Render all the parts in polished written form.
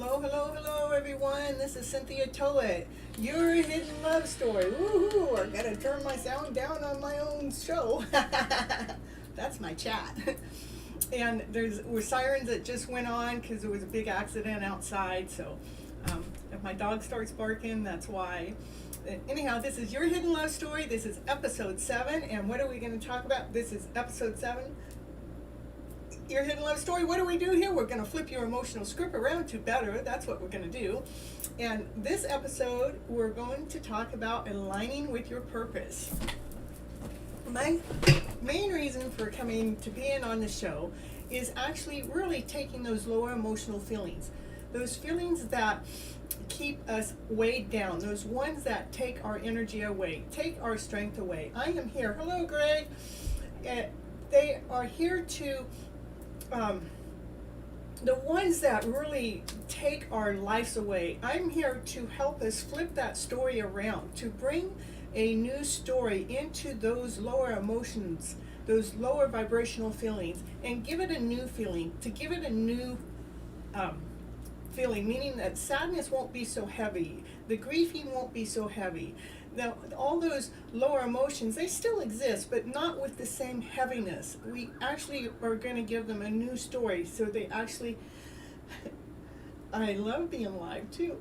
Hello, hello, hello, everyone. This is Cynthia Toet, your hidden love story. Woohoo! I gotta turn my sound down on my own show. That's my chat. And were sirens that just went on because there was a big accident outside. So if my dog starts barking, that's why. Anyhow, this is your hidden love story. This is episode 7. And what are we going to talk about? This is episode 7. Your hidden love story. What do we do here? We're going to flip your emotional script around to better. That's what we're going to do. And this episode, we're going to talk about aligning with your purpose. My main reason for coming to being on the show is actually really taking those lower emotional feelings, those feelings that keep us weighed down, those ones that take our energy away, take our strength away. I am here. Hello, Greg. They are here to the ones that really take our lives away. I'm here to help us flip that story around, to bring a new story into those lower emotions, those lower vibrational feelings, and give it a new feeling, to give it a new feeling, meaning that sadness won't be so heavy, the grieving won't be so heavy. Now, all those lower emotions, they still exist, but not with the same heaviness. We actually are going to give them a new story, so they actually, I love being live too.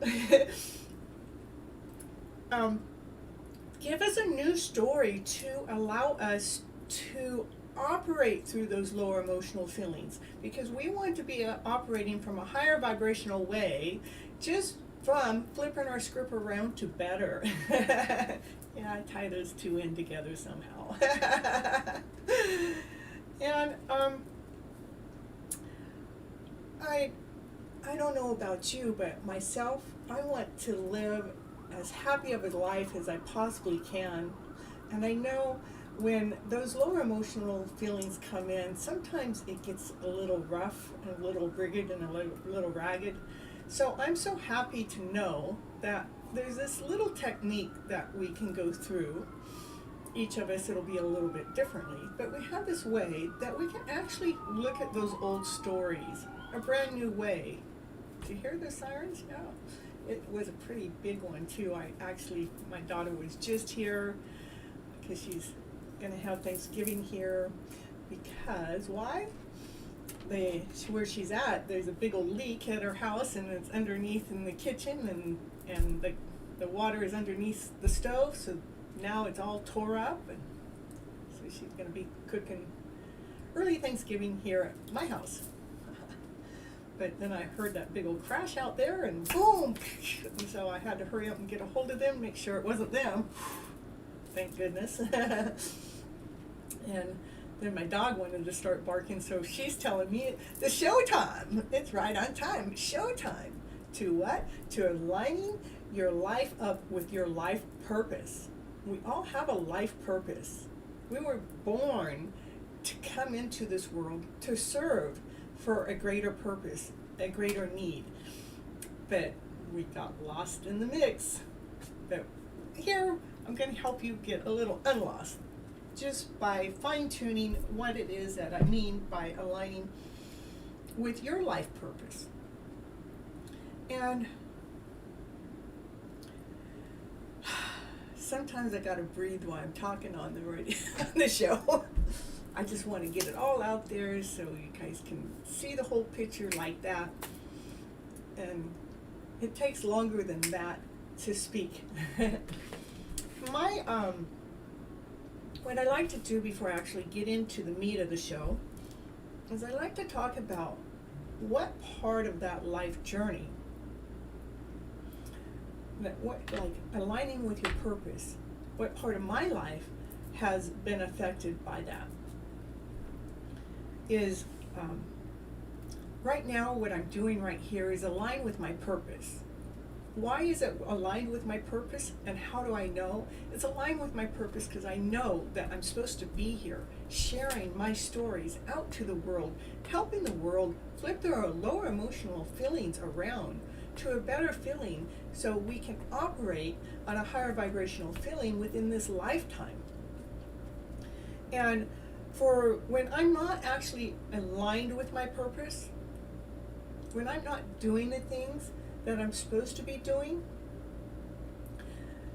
Give us a new story to allow us to operate through those lower emotional feelings, because we want to be operating from a higher vibrational way, just from flipping our script around to better. Yeah, I tie those two in together somehow. And I don't know about you, but myself, I want to live as happy of a life as I possibly can. And I know when those lower emotional feelings come in, sometimes it gets a little rough and a little rigid and a little ragged. So I'm so happy to know that there's this little technique that we can go through. Each of us, it'll be a little bit differently, but we have this way that we can actually look at those old stories a brand new way. Do you hear the sirens? Yeah. It was a pretty big one too. My daughter was just here because she's gonna have Thanksgiving here, because why? Where she's at, there's a big old leak at her house, and it's underneath in the kitchen, and the water is underneath the stove, so now it's all tore up, and so she's going to be cooking early Thanksgiving here at my house. But then I heard that big old crash out there, and boom! And so I had to hurry up and get a hold of them, make sure it wasn't them. Thank goodness. And then my dog wanted to start barking, so she's telling me the showtime. It's right on time. Showtime. To what? To aligning your life up with your life purpose. We all have a life purpose. We were born to come into this world to serve for a greater purpose, a greater need. But we got lost in the mix. But here, I'm going to help you get a little unlost, just by fine-tuning what it is that I mean by aligning with your life purpose. And sometimes I gotta breathe while I'm talking on the radio, on the show. I just want to get it all out there so you guys can see the whole picture like that. And it takes longer than that to speak. What I like to do before I actually get into the meat of the show is I like to talk about what part of that life journey, like aligning with your purpose, what part of my life has been affected by that. Is right now what I'm doing right here is aligned with my purpose. Why is it aligned with my purpose, and how do I know? It's aligned with my purpose because I know that I'm supposed to be here sharing my stories out to the world, helping the world flip their lower emotional feelings around to a better feeling, so we can operate on a higher vibrational feeling within this lifetime. And for when I'm not actually aligned with my purpose, when I'm not doing the things that I'm supposed to be doing,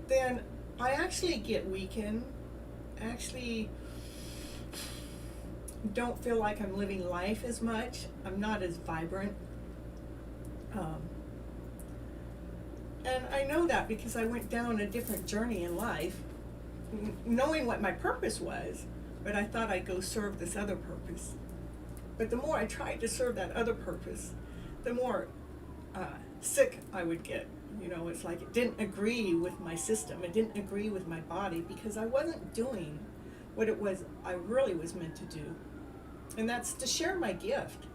then I actually get weakened. I actually don't feel like I'm living life as much. I'm not as vibrant. And I know that because I went down a different journey in life, knowing what my purpose was, but I thought I'd go serve this other purpose. But the more I tried to serve that other purpose, the more sick I would get. You know, it's like it didn't agree with my system. It didn't agree with my body because I wasn't doing what it was I really was meant to do. And that's to share my gift.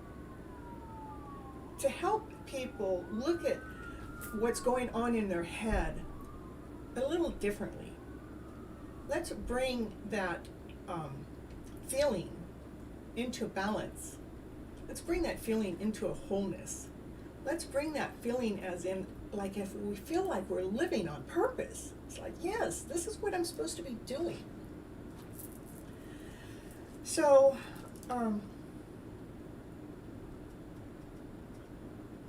To help people look at what's going on in their head a little differently. Let's bring that feeling into balance. Let's bring that feeling into a wholeness. Let's bring that feeling as in, like, if we feel like we're living on purpose. It's like, yes, this is what I'm supposed to be doing. So,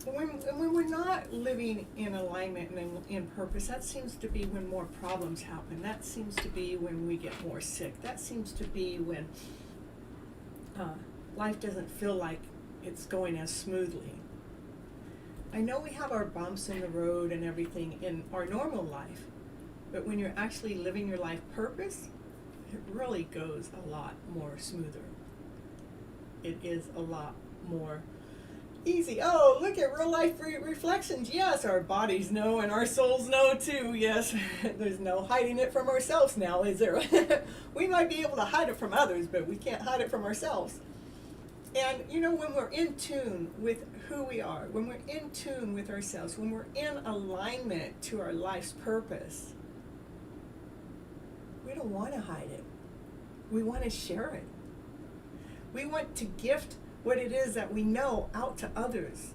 when we're not living in alignment and in purpose, that seems to be when more problems happen. That seems to be when we get more sick. That seems to be when life doesn't feel like it's going as smoothly. I know we have our bumps in the road and everything in our normal life, but when you're actually living your life purpose, it really goes a lot more smoother. It is a lot more easy. Oh, look at real life reflections. Yes, our bodies know and our souls know too. Yes, there's no hiding it from ourselves now, is there? We might be able to hide it from others, but we can't hide it from ourselves. And you know, when we're in tune with who we are, when we're in tune with ourselves, when we're in alignment to our life's purpose, we don't want to hide it. We want to share it. We want to gift what it is that we know out to others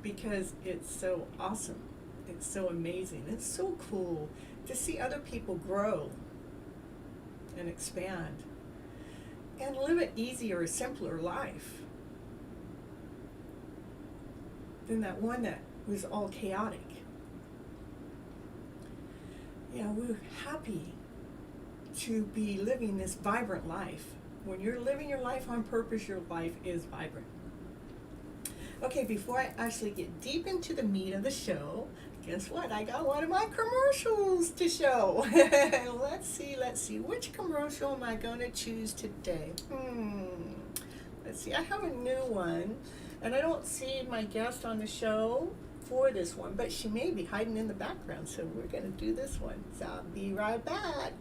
because it's so awesome. It's so amazing. It's so cool to see other people grow and expand and live an easier, a simpler life than that one that was all chaotic. Yeah, we're happy to be living this vibrant life. When you're living your life on purpose, your life is vibrant. Okay, before I actually get deep into the meat of the show, guess what? I got one of my commercials to show. Let's see. Which commercial am I going to choose today? Let's see. I have a new one, and I don't see my guest on the show for this one, but she may be hiding in the background, so we're going to do this one. So I'll be right back.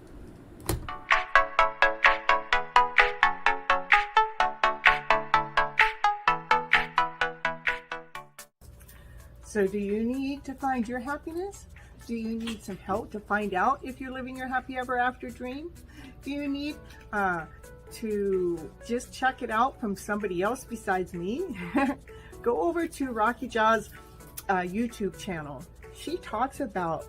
So do you need to find your happiness? Do you need some help to find out if you're living your happy ever after dream? Do you need to just check it out from somebody else besides me? Go over to Rocky Jaw's YouTube channel. She talks about,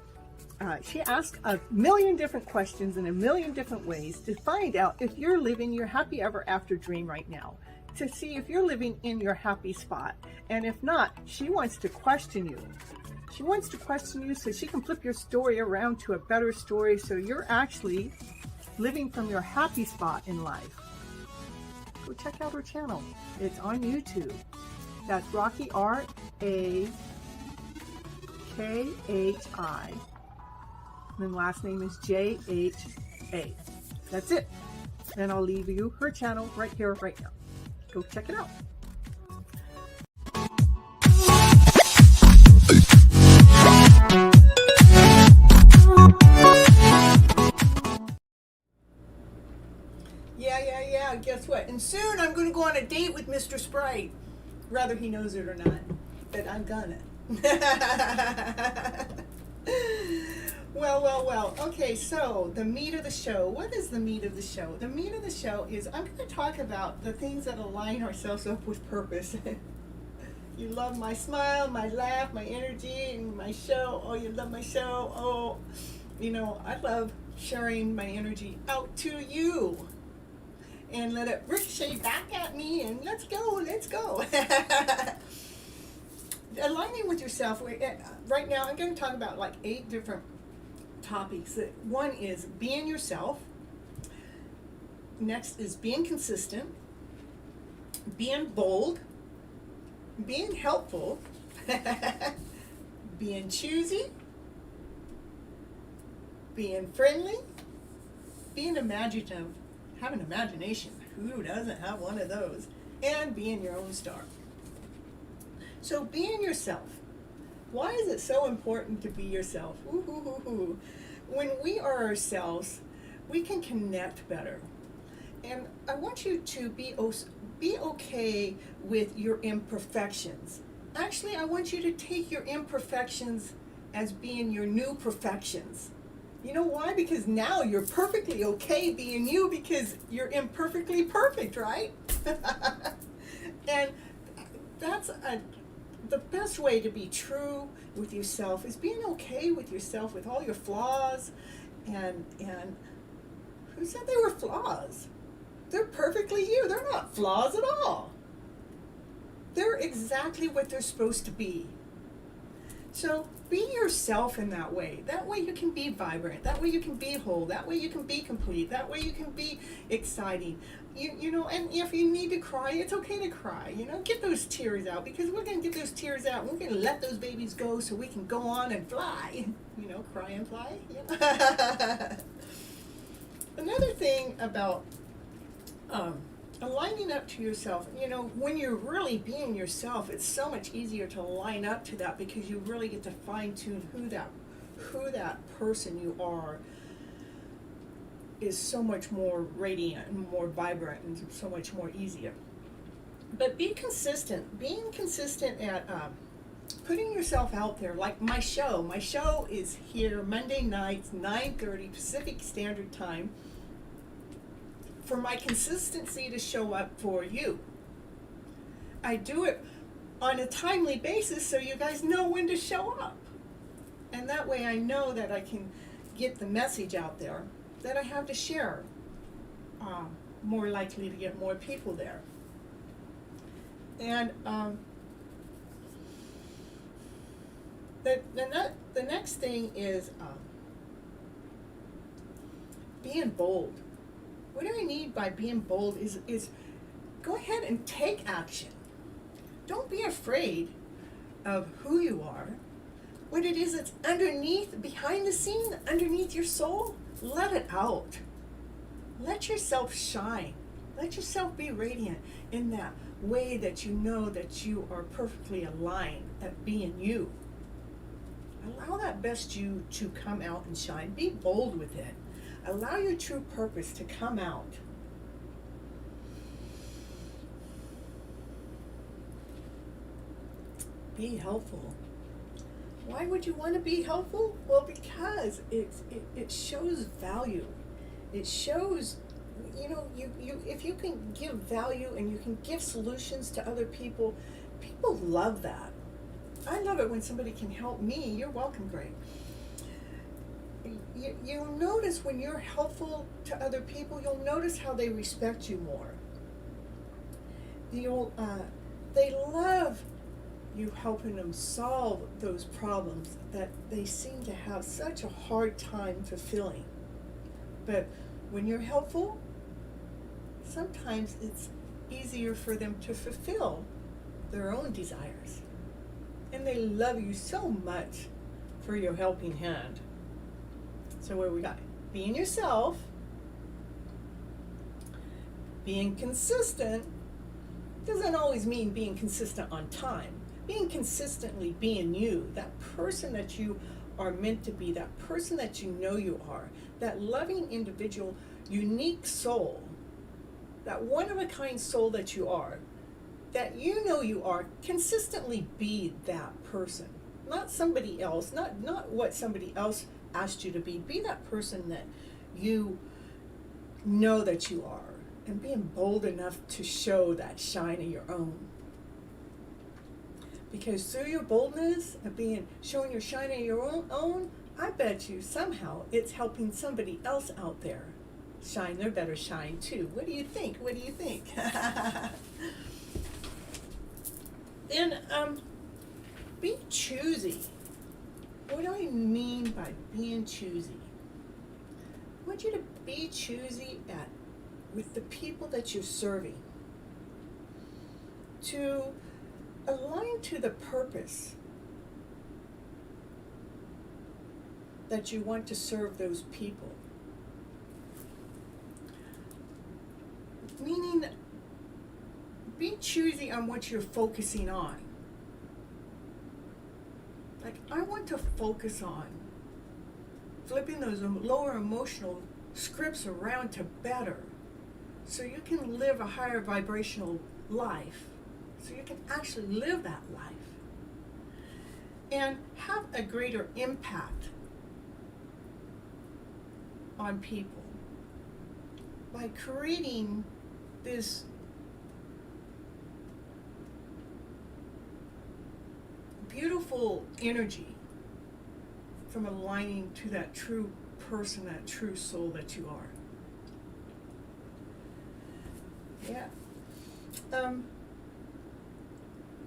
she asks a million different questions in a million different ways to find out if you're living your happy ever after dream right now, to see if you're living in your happy spot. And if not, she wants to question you. She wants to question you so she can flip your story around to a better story so you're actually living from your happy spot in life. Go check out her channel. It's on YouTube. That's Rocky, R-A-K-H-I. And then last name is J-H-A. That's it. And I'll leave you her channel right here, right now. Go check it out. Yeah, guess what? And soon I'm going to go on a date with Mr. Sprite. Whether he knows it or not. But I'm gonna. Well. Okay, so the meat of the show. What is the meat of the show? The meat of the show is I'm going to talk about the things that align ourselves up with purpose. You love my smile, my laugh, my energy, and my show. Oh, you love my show. Oh, you know, I love sharing my energy out to you. And let it ricochet back at me, and let's go. aligning with yourself, right now I'm going to talk about like 8 different topics. One is being yourself. Next is being consistent, being bold, being helpful, being choosy, being friendly, being imaginative, have an imagination. Who doesn't have one of those? And being your own star. So being yourself. Why is it so important to be yourself? Ooh. When we are ourselves, we can connect better. And I want you to be okay with your imperfections. Actually, I want you to take your imperfections as being your new perfections. You know why? Because now you're perfectly okay being you because you're imperfectly perfect, right? And that's the best way to be true with yourself is being okay with yourself with all your flaws. And who said they were flaws? They're perfectly you. They're not flaws at all. They're exactly what they're supposed to be. So be yourself in that way. That way you can be vibrant. That way you can be whole. That way you can be complete. That way you can be exciting. You know, and if you need to cry, it's okay to cry. You know, get those tears out because we're going to get those tears out. We're going to let those babies go so we can go on and fly. You know, cry and fly. Yeah. Another thing about aligning up to yourself, you know, when you're really being yourself, it's so much easier to line up to that because you really get to fine tune who that person you are is so much more radiant and more vibrant and so much more easier. But be consistent. Being consistent at putting yourself out there. Like my show. My show is here Monday nights, 9:30 Pacific Standard Time. For my consistency to show up for you. I do it on a timely basis so you guys know when to show up. And that way I know that I can get the message out there that I have to share. More likely to get more people there. And the next thing is being bold. What I mean by being bold is go ahead and take action. Don't be afraid of who you are. What it is that's underneath, behind the scene, underneath your soul, let it out. Let yourself shine. Let yourself be radiant in that way that you know that you are perfectly aligned at being you. Allow that best you to come out and shine. Be bold with it. Allow your true purpose to come out. Be helpful. Why would you want to be helpful? Well, because it shows value. It shows, you know, you if you can give value and you can give solutions to other people, people love that. I love it when somebody can help me. You're welcome, Greg. You'll notice when you're helpful to other people, you'll notice how they respect you more. They love you helping them solve those problems that they seem to have such a hard time fulfilling. But when you're helpful, sometimes it's easier for them to fulfill their own desires. And they love you so much for your helping hand. So what we got? Being yourself, being consistent doesn't always mean being consistent on time. Being consistently being you, that person that you are meant to be, that person that you know you are, that loving individual, unique soul, that one-of-a-kind soul that you are, that you know you are, consistently be that person. Not somebody else, not what somebody else asked you to be. Be that person that you know that you are, and being bold enough to show that shine of your own. Because through your boldness and showing your shine of your own, I bet you somehow it's helping somebody else out there shine their better shine too. What do you think? What do you think? Then Be choosy. What do I mean by being choosy? I want you to be choosy with the people that you're serving. To align to the purpose that you want to serve those people. Meaning, be choosy on what you're focusing on. Like, I want to focus on flipping those lower emotional scripts around to better, so you can live a higher vibrational life, so you can actually live that life and have a greater impact on people by creating this beautiful energy from aligning to that true person, that true soul that you are. Yeah. I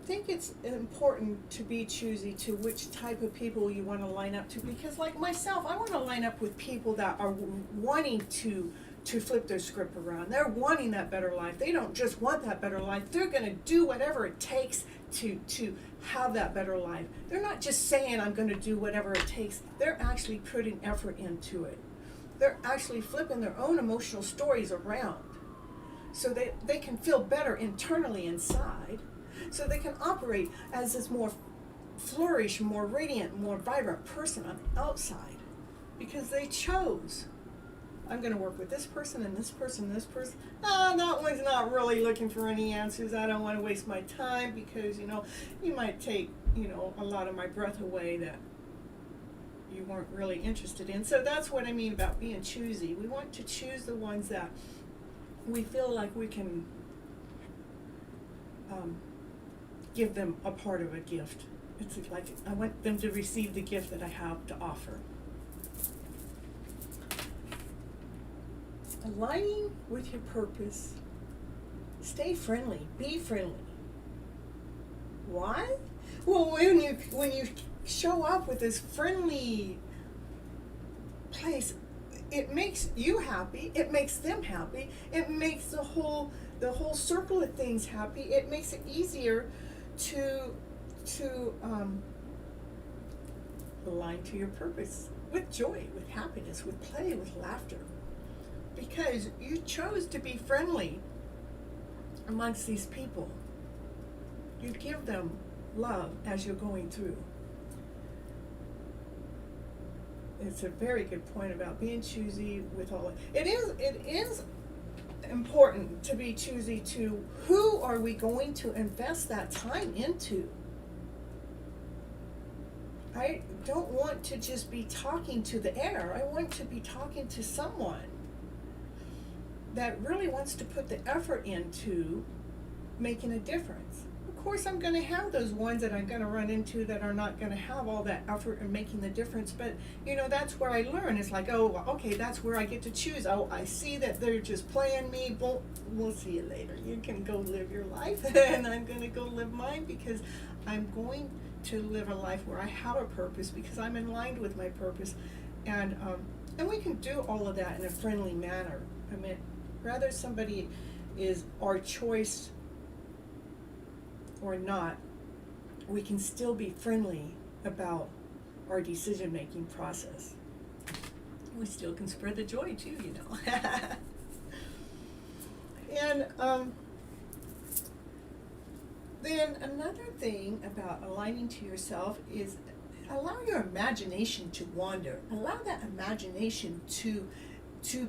think it's important to be choosy to which type of people you want to line up to, because like myself, I want to line up with people that are wanting to flip their script around. They're wanting that better life. They don't just want that better life. They're going to do whatever it takes to have that better life. They're not just saying, I'm going to do whatever it takes. They're actually putting effort into it. They're actually flipping their own emotional stories around so they can feel better internally inside, so they can operate as this more flourish, more radiant, more vibrant person on the outside, because they chose, I'm going to work with this person and this person and this person. That one's not really looking for any answers. I don't want to waste my time because, you might take, a lot of my breath away that you weren't really interested in. So that's what I mean about being choosy. We want to choose the ones that we feel like we can give them a part of a gift. It's like I want them to receive the gift that I have to offer. Aligning with your purpose. Stay friendly. Be friendly. Why? Well, when you show up with this friendly place, it makes you happy. It makes them happy. It makes the whole circle of things happy. It makes it easier to align to your purpose with joy, with happiness, with play, with laughter. Because you chose to be friendly amongst these people. You give them love as you're going through. It's a very good point about being choosy with all it is important to be choosy to who are we going to invest that time into. I don't want to just be talking to the air. I want to be talking to someone that really wants to put the effort into making a difference. Of course, I'm going to have those ones that I'm going to run into that are not going to have all that effort in making the difference, but that's where I learn. It's like, oh, okay, that's where I get to choose. Oh, I see that they're just playing me. We'll see you later. You can go live your life, and I'm going to go live mine, because I'm going to live a life where I have a purpose, because I'm in line with my purpose, and we can do all of that in a friendly manner. I mean, whether somebody is our choice or not, we can still be friendly about our decision-making process. We still can spread the joy too, And then another thing about aligning to yourself is allow your imagination to wander. Allow that imagination to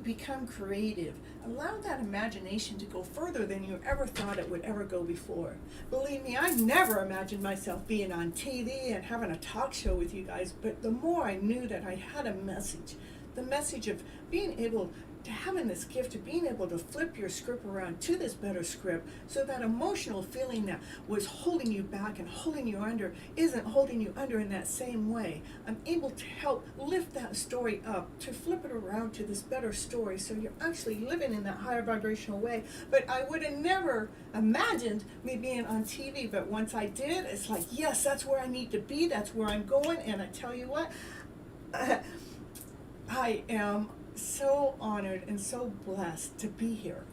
become creative. Allow that imagination to go further than you ever thought it would ever go before. Believe me, I never imagined myself being on TV and having a talk show with you guys, but the more I knew that I had a message, the message of being able to having this gift of being able to flip your script around to this better script, so that emotional feeling that was holding you back and holding you under isn't holding you under in that same way. I'm able to help lift that story up, to flip it around to this better story, so you're actually living in that higher vibrational way. But I would have never imagined me being on TV, but once I did, it's like, yes, that's where I need to be, that's where I'm going. And I tell you what, I am so honored and so blessed to be here.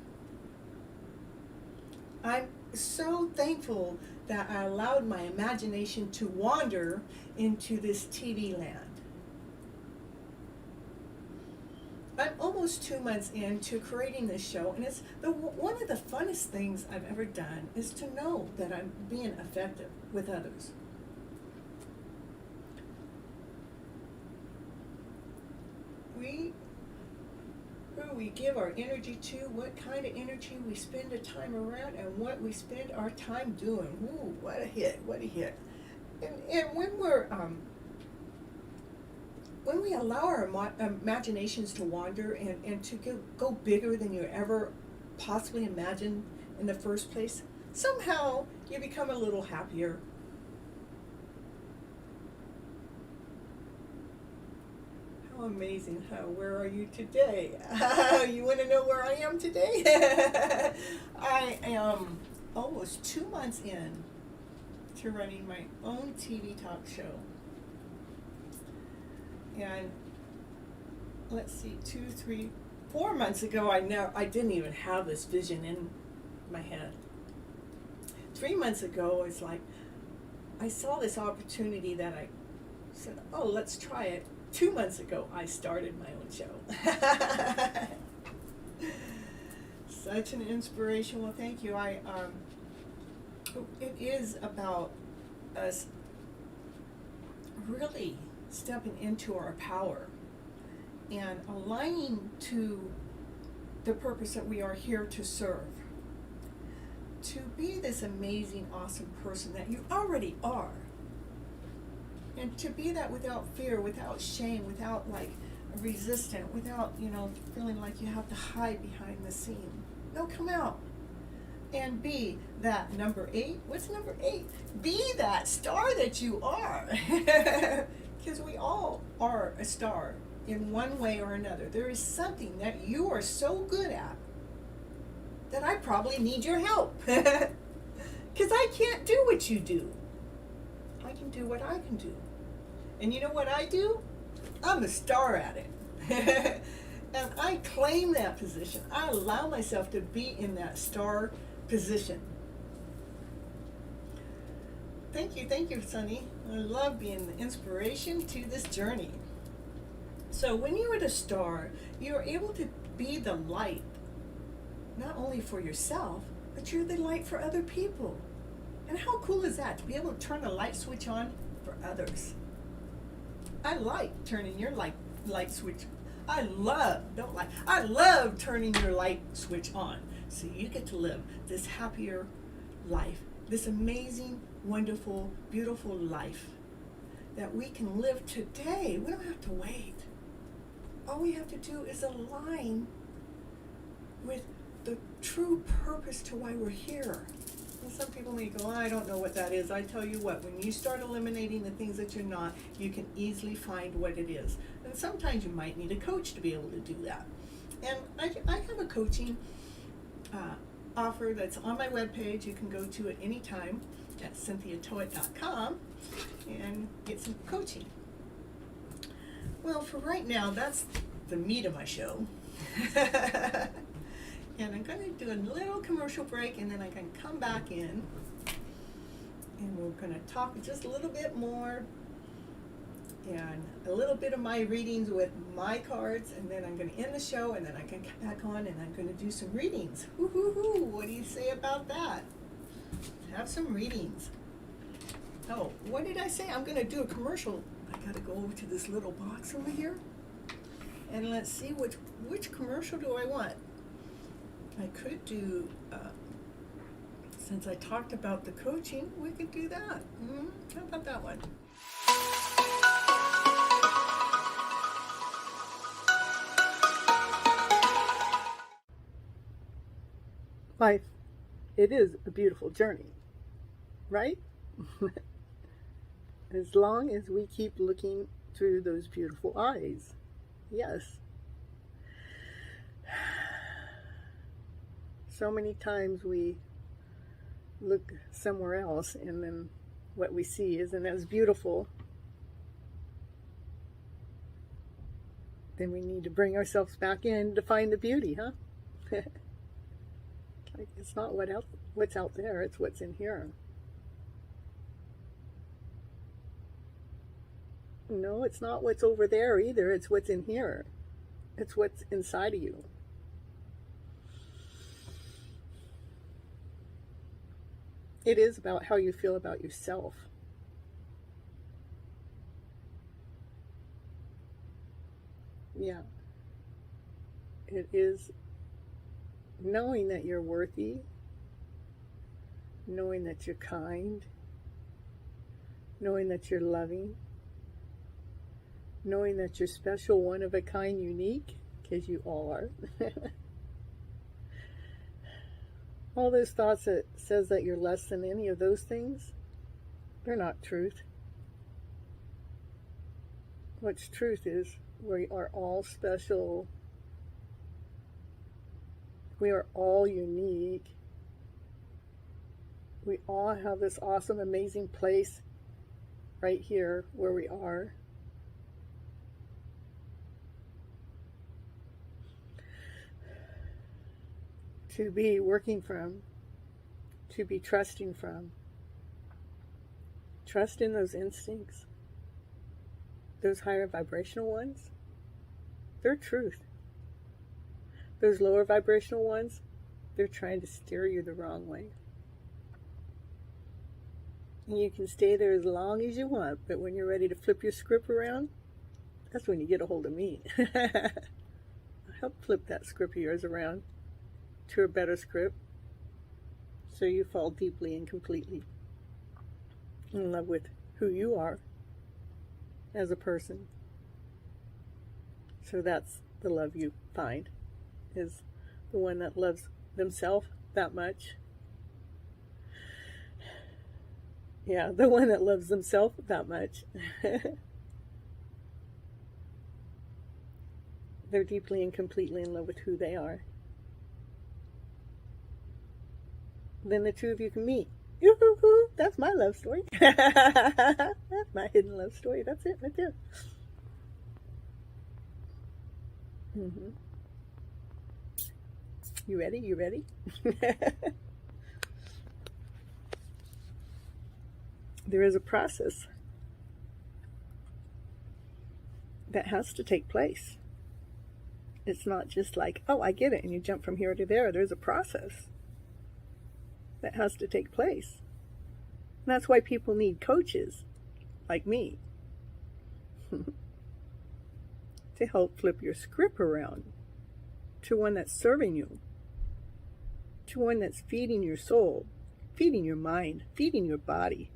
I'm so thankful that I allowed my imagination to wander into this TV land. I'm almost 2 months into creating this show, and it's one of the funnest things I've ever done is to know that I'm being effective with others. Who we give our energy to, what kind of energy we spend the time around, and what we spend our time doing. Ooh, what a hit, what a hit. And when we allow our imaginations to wander and to go bigger than you ever possibly imagined in the first place, somehow you become a little happier. Amazing. Where are you today? You want to know where I am today? I am almost 2 months in to running my own TV talk show. And let's see, 4 months ago, I didn't even have this vision in my head. 3 months ago, it's like I saw this opportunity that I said, oh, let's try it. 2 months ago, I started my own show. Such an inspiration. Well, thank you. It is about us really stepping into our power and aligning to the purpose that we are here to serve. To be this amazing, awesome person that you already are. And to be that without fear, without shame, without resistant, without, feeling like you have to hide behind the scene. No, come out and be that number 8. What's number 8? Be that star that you are. Because we all are a star in one way or another. There is something that you are so good at that I probably need your help. Because I can't do what you do. I can do what I can do. And you know what I do? I'm a star at it. And I claim that position. I allow myself to be in that star position. Thank you, Sunny. I love being the inspiration to this journey. So when you're at a star, you're able to be the light, not only for yourself, but you're the light for other people. And how cool is that, to be able to turn the light switch on for others? I like turning your light switch. I love turning your light switch on, so you get to live this happier life, this amazing, wonderful, beautiful life that we can live today. We don't have to wait. All we have to do is align with the true purpose to why we're here. And some people may go, I don't know what that is. I tell you what, when you start eliminating the things that you're not, you can easily find what it is. And sometimes you might need a coach to be able to do that. And I have a coaching offer that's on my webpage. You can go to it anytime at cynthiatoet.com and get some coaching. Well, for right now, that's the meat of my show. And I'm going to do a little commercial break, and then I can come back in, and we're going to talk just a little bit more, and a little bit of my readings with my cards, and then I'm going to end the show, and then I can come back on, and I'm going to do some readings. Woo-hoo-hoo, what do you say about that? Have some readings. Oh, what did I say? I'm going to do a commercial. I got to go over to this little box over here, and let's see which commercial do I want. I could do, since I talked about the coaching, we could do that. How about that one? Life, it is a beautiful journey, right? As long as we keep looking through those beautiful eyes. Yes. So many times we look somewhere else and then what we see isn't as beautiful. Then we need to bring ourselves back in to find the beauty, huh? Like, it's not what's out there, it's what's in here. No, it's not what's over there either, it's what's in here. It's what's inside of you. It is about how you feel about yourself. Yeah. It is knowing that you're worthy, knowing that you're kind, knowing that you're loving, knowing that you're special, one of a kind, unique, because you are. All those thoughts that says that you're less than any of those things, they're not truth. What's truth is we are all special. We are all unique. We all have this awesome, amazing place right here where we are. To be working from, to be trusting from. Trust in those instincts, those higher vibrational ones, they're truth. Those lower vibrational ones, they're trying to steer you the wrong way. And you can stay there as long as you want, but when you're ready to flip your script around, that's when you get a hold of me. I'll help flip that script of yours around to a better script, so you fall deeply and completely in love with who you are as a person. So that's the love you find, is the one that loves themselves that much. Yeah, the one that loves themselves that much. They're deeply and completely in love with who they are. Then the two of you can meet. Yoo-hoo-hoo, that's my love story. That's my hidden love story. That's it right there. Mm-hmm. You ready? You ready? There is a process that has to take place. It's not just like, oh, I get it, and you jump from here to there. There's a process that has to take place. And that's why people need coaches like me to help flip your script around to one that's serving you, to one that's feeding your soul, feeding your mind, feeding your body,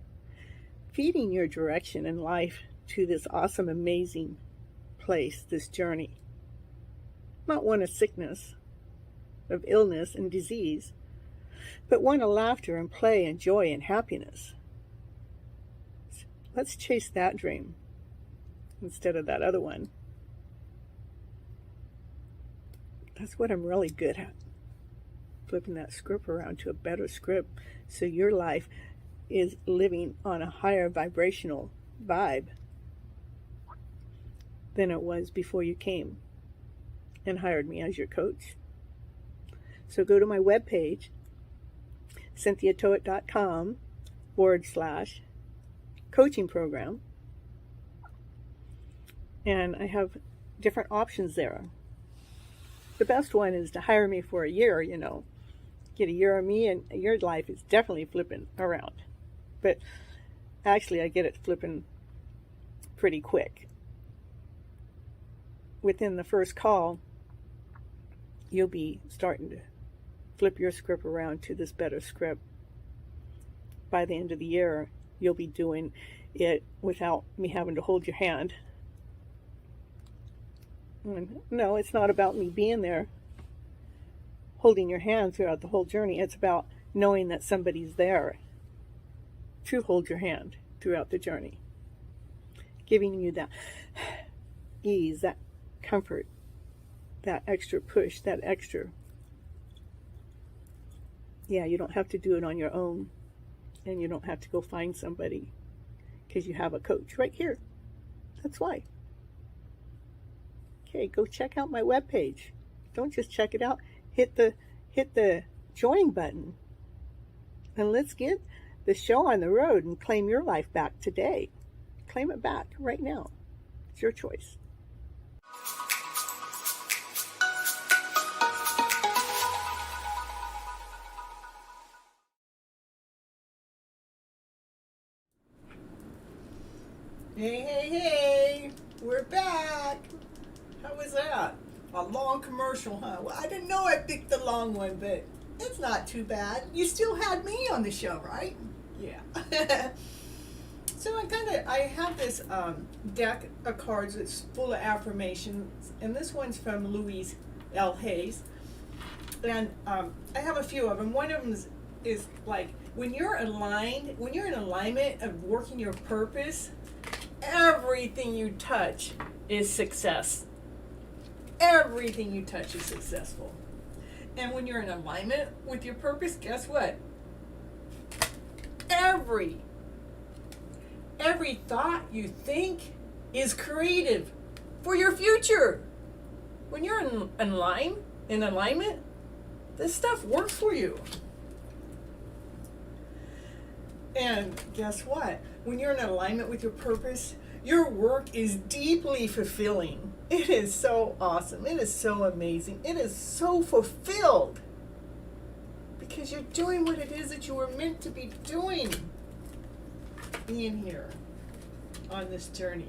feeding your direction in life to this awesome, amazing place, this journey. Not one of sickness, of illness and disease, but one of laughter and play and joy and happiness. Let's chase that dream instead of that other one. That's what I'm really good at. Flipping that script around to a better script so your life is living on a higher vibrational vibe than it was before you came and hired me as your coach. So go to my webpage, cynthiatoet.com/coaching program. And I have different options there. The best one is to hire me for a year, you know. Get a year of me and your life is definitely flipping around. But actually I get it flipping pretty quick. Within the first call, you'll be starting to flip your script around to this better script. By the end of the year, you'll be doing it without me having to hold your hand. And no, it's not about me being there holding your hand throughout the whole journey. It's about knowing that somebody's there to hold your hand throughout the journey, giving you that ease, that comfort, that extra push, that extra. Yeah, you don't have to do it on your own, and you don't have to go find somebody, because you have a coach right here. That's why. Okay, go check out my webpage. Don't just check it out. Hit the join button, and let's get the show on the road and claim your life back today. Claim it back right now. It's your choice. Hey, we're back. How was that? A long commercial, huh? Well, I didn't know I picked the long one, but it's not too bad. You still had me on the show, right? Yeah. So I have this deck of cards that's full of affirmations, and this one's from Louise L. Hayes. And I have a few of them. One of them is like, when you're aligned, when you're in alignment of working your purpose, everything you touch is success. Everything you touch is successful. And when you're in alignment with your purpose, guess what? Every thought you think is creative for your future. When you're in alignment, this stuff works for you. And guess what? When you're in alignment with your purpose, your work is deeply fulfilling. It is so awesome. It is so amazing. It is so fulfilled because you're doing what it is that you were meant to be doing, being here on this journey.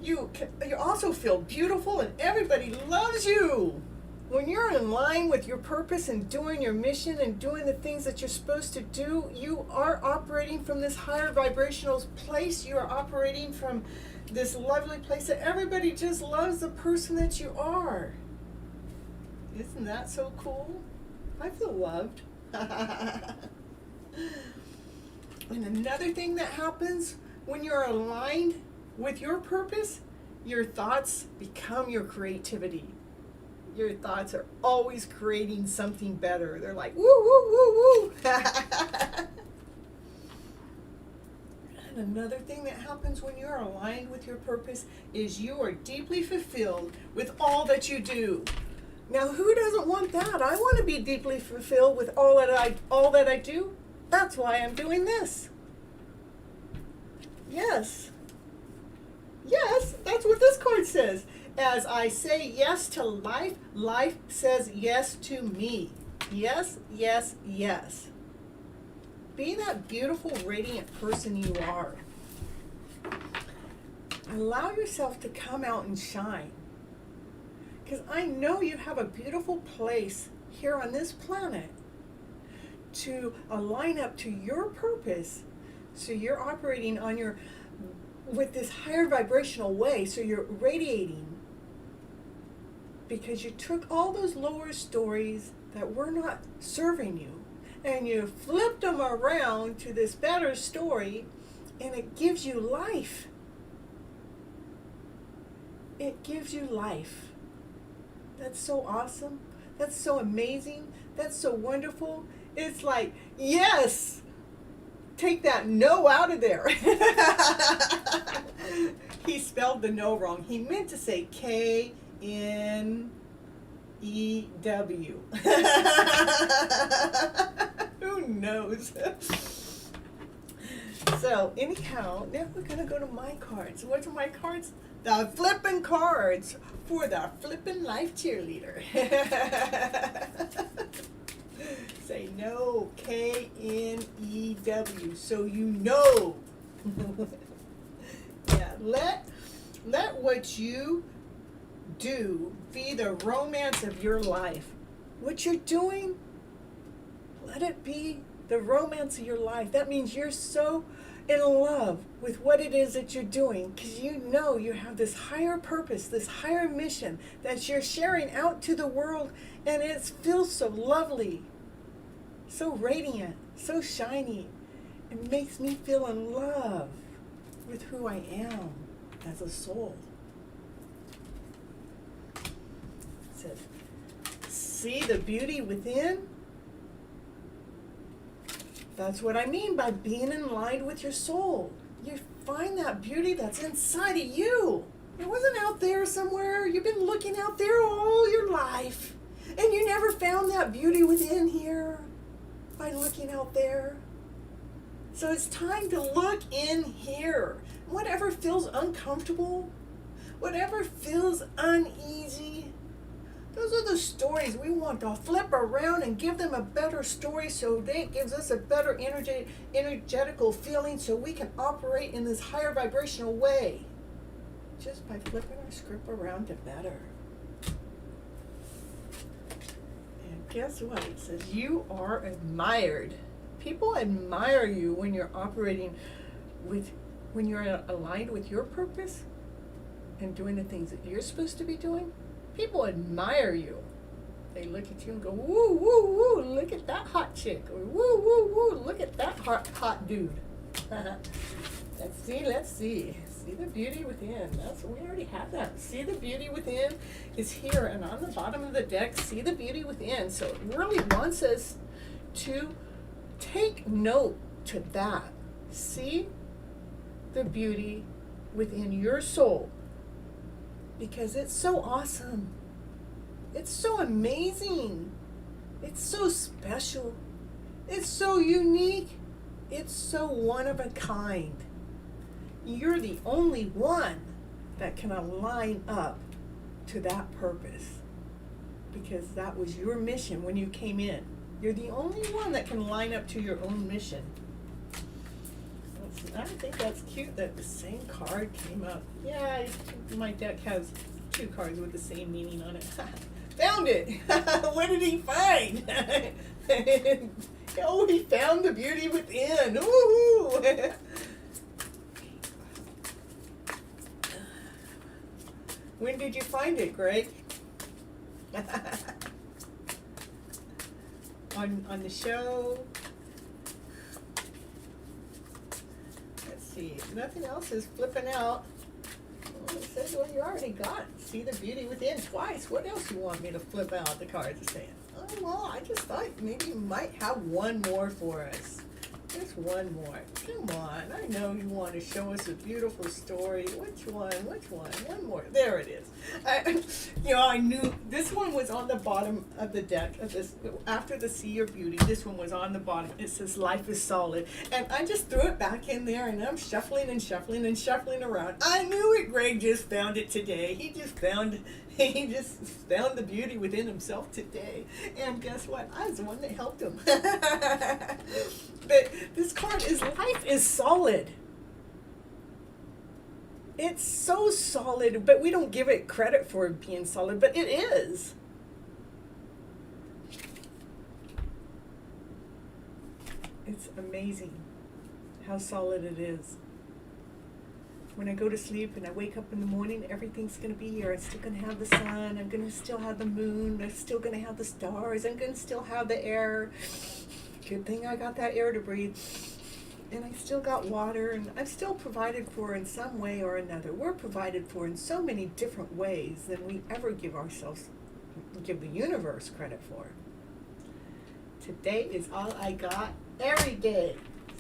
You also feel beautiful, and everybody loves you. When you're in line with your purpose and doing your mission and doing the things that you're supposed to do, you are operating from this higher vibrational place. You are operating from this lovely place that everybody just loves the person that you are. Isn't that so cool? I feel loved. And another thing that happens when you're aligned with your purpose, your thoughts become your creativity. Your thoughts are always creating something better. They're like, woo, woo, woo, woo. And another thing that happens when you're aligned with your purpose is you are deeply fulfilled with all that you do. Now, who doesn't want that? I want to be deeply fulfilled with all that I do. That's why I'm doing this. Yes. Yes, that's what this card says. As I say yes to life, life says yes to me. Yes, yes, yes. Be that beautiful, radiant person you are. Allow yourself to come out and shine. Because I know you have a beautiful place here on this planet to align up to your purpose. So you're operating on with this higher vibrational way, so you're radiating. Because you took all those lower stories that were not serving you, and you flipped them around to this better story, and it gives you life. It gives you life. That's so awesome. That's so amazing. That's so wonderful. It's like, yes, take that no out of there. He spelled the no wrong. He meant to say K-N-E-W. Who knows? So anyhow, now we're going to go to my cards. What are my cards? The flippin' cards for the FlipNLife cheerleader. Say no, K-N-E-W, so you know. Yeah, let what you do be the romance of your life. What you're doing, let it be the romance of your life. That means you're so in love with what it is that you're doing, because you know you have this higher purpose, this higher mission that you're sharing out to the world, and it feels so lovely, so radiant, so shiny. It makes me feel in love with who I am as a soul. It says, see the beauty within? That's what I mean by being in line with your soul. You find that beauty that's inside of you. It wasn't out there somewhere. You've been looking out there all your life, and you never found that beauty within here by looking out there. So it's time to look in here. Whatever feels uncomfortable, whatever feels uneasy, those are the stories we want to flip around and give them a better story, so it gives us a better energetical feeling, so we can operate in this higher vibrational way. Just by flipping our script around to better. And guess what? It says you are admired. People admire you when you're operating when you're aligned with your purpose and doing the things that you're supposed to be doing. People admire you. They look at you and go, woo, woo, woo, look at that hot chick. Or woo, woo, woo, look at that hot dude. Let's see. See the beauty within. We already have that. See the beauty within is here. And on the bottom of the deck, see the beauty within. So it really wants us to take note to that. See the beauty within your soul. Because it's so awesome. It's so amazing. It's so special. It's so unique. It's so one of a kind. You're the only one that can align up to that purpose. Because that was your mission when you came in. You're the only one that can line up to your own mission. I think that's cute that the same card came up. Yeah, my deck has 2 cards with the same meaning on it. Found it! What did he find? Oh, he found the beauty within. Woohoo! When did you find it, Greg? on the show? Nothing else is flipping out. Well, it says, well, you already got see the beauty within twice. What else you want me to flip out? The cards are saying. Oh, well, I just thought maybe you might have one more for us. Just one more. Come on. I know you want to show us a beautiful story. Which one? Which one? One more. There it is. I knew this one was on the bottom of the deck of this. After the Sea Your Beauty, this one was on the bottom. It says life is solid. And I just threw it back in there, and I'm shuffling and shuffling and shuffling around. I knew it. Greg just found it today. He just found the beauty within himself today. And guess what? I was the one that helped him. But this card is life is solid. It's so solid, but we don't give it credit for being solid, but it is. It's amazing how solid it is. When I go to sleep and I wake up in the morning, everything's going to be here. I'm still going to have the sun. I'm going to still have the moon. I'm still going to have the stars. I'm going to still have the air. Good thing I got that air to breathe. And I still got water, and I'm still provided for in some way or another. We're provided for in so many different ways than we ever give the universe credit for. Today is all I got every day.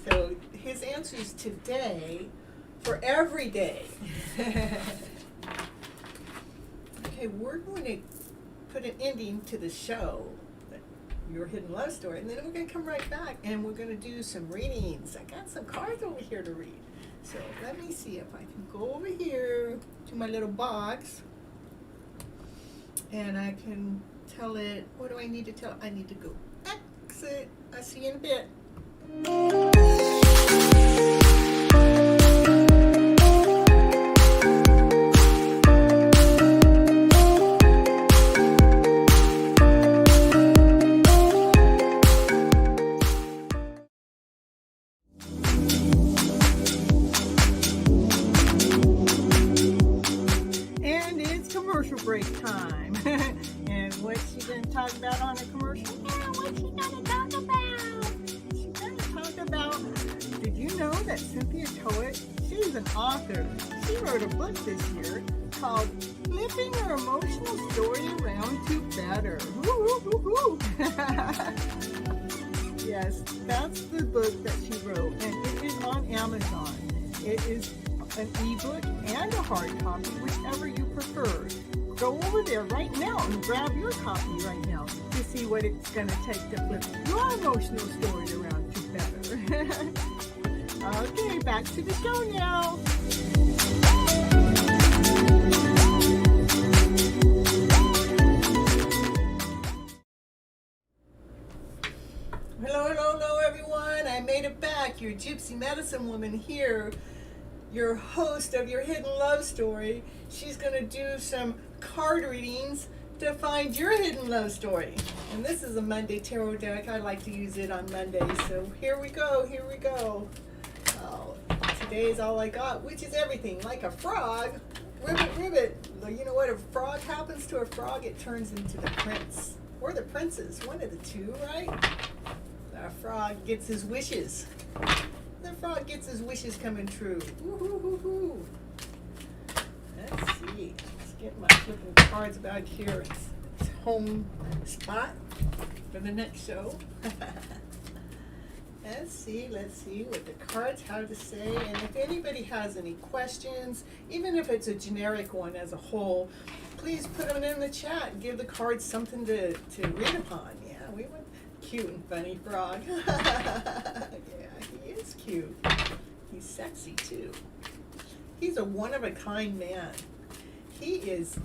So his answer is today for every day. Okay, we're going to put an ending to the show, Your Hidden Love Story, and then we're going to come right back and we're going to do some readings. I got some cards over here to read. So let me see if I can go over here to my little box and I can tell it, what do I need to tell? I need to go exit. I'll see you in a bit. break time. And what's she going to talk about on the commercial? Yeah, what's she going to talk about? She's going to talk about, did you know that Cynthia Toet, she's an author. She wrote a book this year called FlipN Your Emotional Story Around to Better. Woo, woo, woo, woo. Yes, that's the book that she wrote, and it is on Amazon. It is an ebook and a hard copy, whichever you prefer. Go over there right now and grab your copy right now to see what it's going to take to flip your emotional story around to better. Okay, back to the show now. Hello, everyone. I made it back. Your Gypsy medicine woman here, your host of Your Hidden Love Story. She's going to do some card readings to find your hidden love story. And this is a Monday tarot deck. I like to use it on Mondays. So here we go. Oh, today is all I got, which is everything. Like a frog. Ribbit. You know what a frog happens to a frog? It turns into the prince. Or the princess. One of the two, right? The frog gets his wishes. The frog gets his wishes coming true. Woo-hoo-hoo-hoo. Let's see. Let's get my flipping cards back here. It's home spot for the next show. Let's see what the cards have to say. And if anybody has any questions, even if it's a generic one as a whole, please put them in the chat. Give the cards something to read upon. Yeah, we want cute and funny frog. Yeah, he is cute. He's sexy too. He's a one-of-a-kind man. He is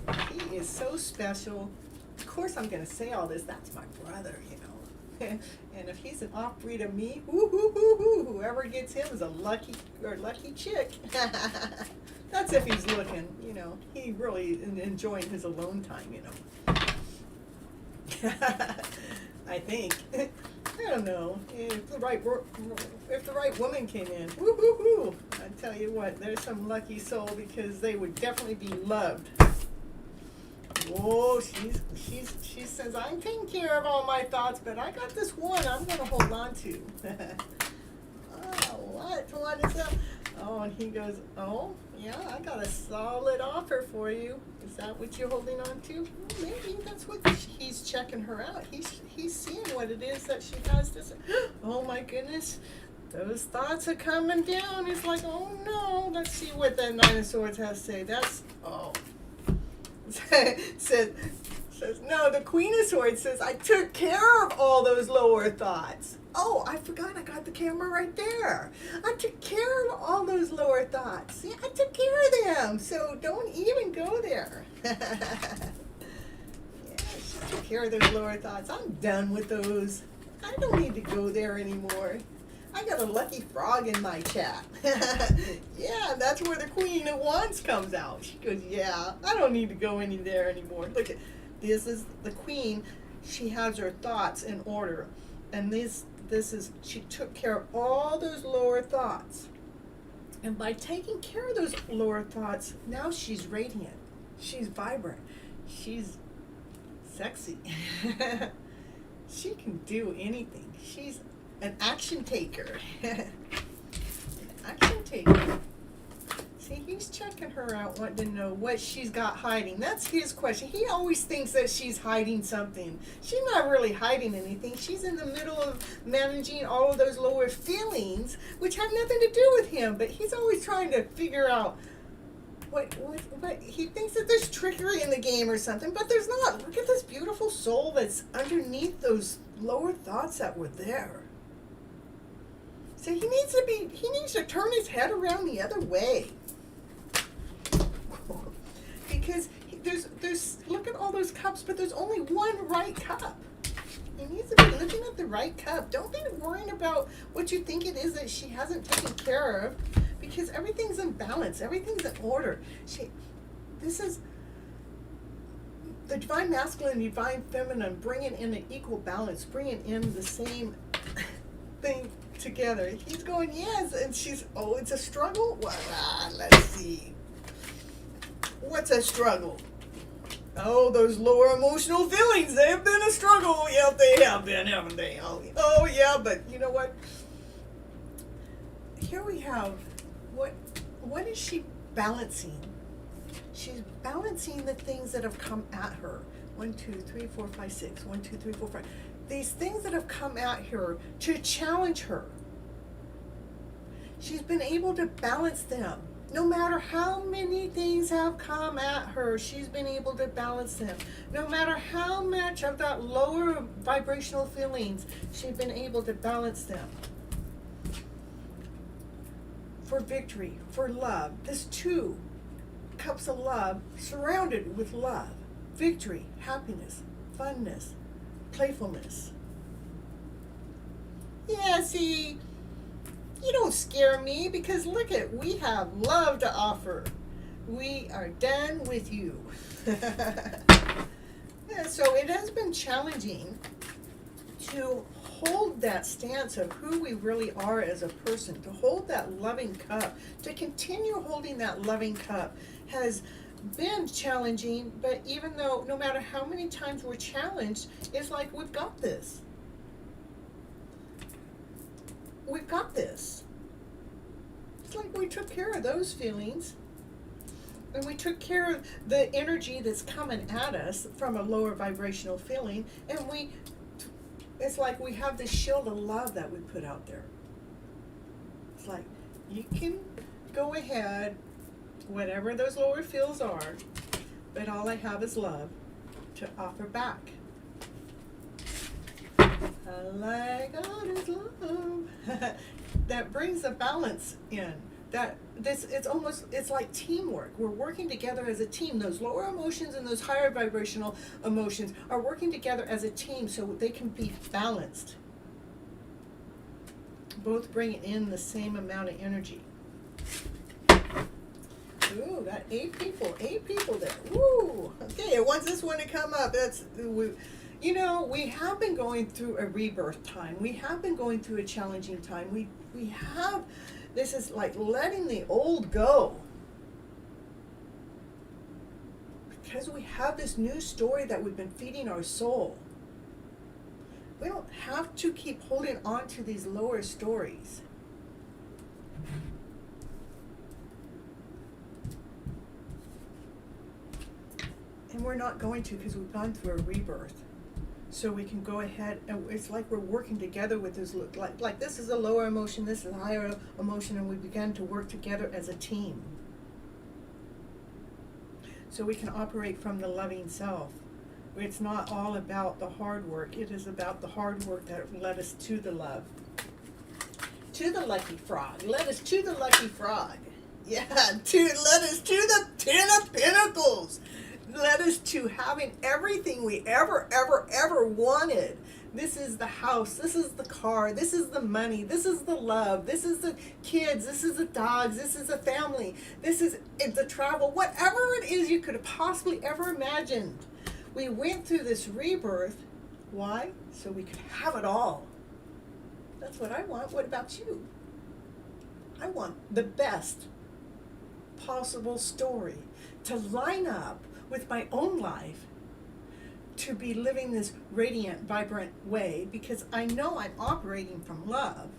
so special. Of course I'm going to say all this. That's my brother, you know. And if he's an off-breed of me, whoever gets him is a lucky chick. That's if he's looking, you know. He really enjoying his alone time, you know. I think. I don't know. If the right woman came in, I tell you what, there's some lucky soul, because they would definitely be loved. Whoa, she says, I'm taking care of all my thoughts, but I got this one I'm going to hold on to. Oh, what is that? Oh, and he goes, oh, yeah, I got a solid offer for you. Is that what you're holding on to? Maybe that's what he's checking her out. He's seeing what it is that she has to say. Oh, my goodness. Those thoughts are coming down. It's like, oh, no. Let's see what that Dinosaurs has to say. Says, no, the Queen of Swords says, I took care of all those lower thoughts. Oh, I forgot I got the camera right there. I took care of all those lower thoughts. See, I took care of them, so don't even go there. Yeah, she took care of those lower thoughts. I'm done with those. I don't need to go there anymore. I got a lucky frog in my chat. Yeah, that's where the Queen of Wands comes out. She goes, yeah, I don't need to go there anymore. Look at this is the Queen. She has her thoughts in order. And this is, she took care of all those lower thoughts. And by taking care of those lower thoughts, now she's radiant. She's vibrant. She's sexy. She can do anything. She's an action taker. An action taker. See, he's checking her out, wanting to know what she's got hiding. That's his question. He always thinks that she's hiding something. She's not really hiding anything. She's in the middle of managing all of those lower feelings, which have nothing to do with him. But he's always trying to figure out what he thinks that there's trickery in the game or something, but there's not. Look at this beautiful soul that's underneath those lower thoughts that were there. So he needs to turn his head around the other way. Because there's look at all those cups, but there's only one right cup. He needs to be looking at the right cup. Don't be worrying about what you think it is that she hasn't taken care of, because everything's in balance, everything's in order. This is the divine masculine, divine feminine, bringing in an equal balance, bringing in the same thing together. He's going, yes, and she's, oh, it's a struggle? Well, let's see. What's a struggle? Oh, those lower emotional feelings, they've been a struggle. Yeah, they have been, haven't they? Oh yeah, but you know what? Here we have, what is she balancing? She's balancing the things that have come at her. 1, 2, 3, 4, 5, 6. 1, 2, 3, 4, 5. These things that have come at her to challenge her. She's been able to balance them. No matter how many things have come at her, she's been able to balance them. No matter how much of that lower vibrational feelings, she's been able to balance them. For victory, for love. This 2 cups of love, surrounded with love. Victory, happiness, funness, playfulness. Yeah, see, you don't scare me because look at, we have love to offer. We are done with you. Yeah, so it has been challenging to hold that stance of who we really are as a person, to hold that loving cup, to continue holding that loving cup has been challenging, but even though, no matter how many times we're challenged, it's like we've got this. We've got this. It's like we took care of those feelings, and we took care of the energy that's coming at us from a lower vibrational feeling, and it's like we have this shield of love that we put out there. It's like, you can go ahead, whatever those lower feels are, but all I have is love to offer back. All I got is love. That brings a balance in. It's like teamwork. We're working together as a team. Those lower emotions and those higher vibrational emotions are working together as a team so they can be balanced. Both bring in the same amount of energy. Ooh, got 8 people there. Ooh, okay, once this one to come up, we have been going through a rebirth time. We have been going through a challenging time. This is like letting the old go. Because we have this new story that we've been feeding our soul. We don't have to keep holding on to these lower stories. And we're not going to, because we've gone through a rebirth. So we can go ahead, and it's like we're working together with this, like this is a lower emotion, this is a higher emotion, and we began to work together as a team. So we can operate from the loving self. It's not all about the hard work. It is about the hard work that led us to the love. To the lucky frog. Led us to the lucky frog. Yeah, led us to the Ten Pinnacles. Led us to having everything we ever wanted. This is the house, this is the car, this is the money, this is the love, this is the kids, this is the dogs, this is the family, this is the travel, whatever it is you could have possibly ever imagined. We went through this rebirth. Why? So we could have it all. That's what I want. What about you? I want the best possible story to line up with my own life, to be living this radiant, vibrant way, because I know I'm operating from love,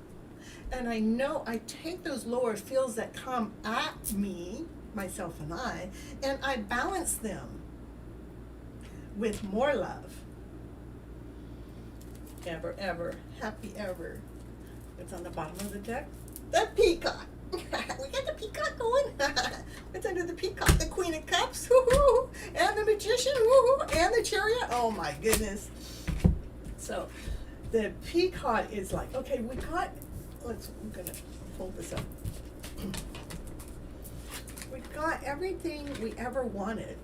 and I know I take those lower feels that come at me, myself and I balance them with more love. Ever, happy ever. What's on the bottom of the deck? The Peacock. We got the Peacock going. What's under the Peacock? The Queen of Cups, woo-hoo, and the Magician, woo-hoo, and the Chariot. Oh my goodness. So the Peacock is like, okay, I'm gonna hold this up. We've got everything we ever wanted.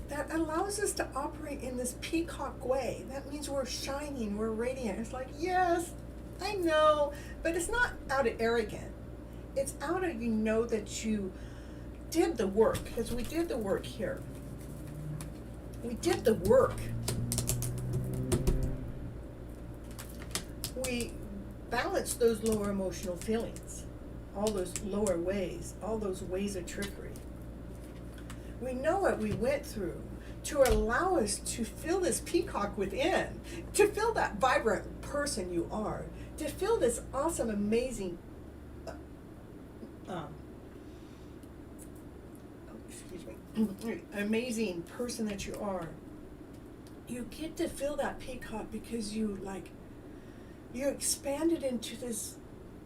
That allows us to operate in this peacock way. That means we're shining, we're radiant. It's like, yes, I know, but it's not out of arrogance. It's out of, that you did the work, because we did the work here. We did the work. We balanced those lower emotional feelings, all those lower ways, all those ways of trickery. We know what we went through to allow us to feel this peacock within, to feel that vibrant person you are, to feel this awesome, amazing, amazing person that you are. You get to feel that peacock because you expanded into this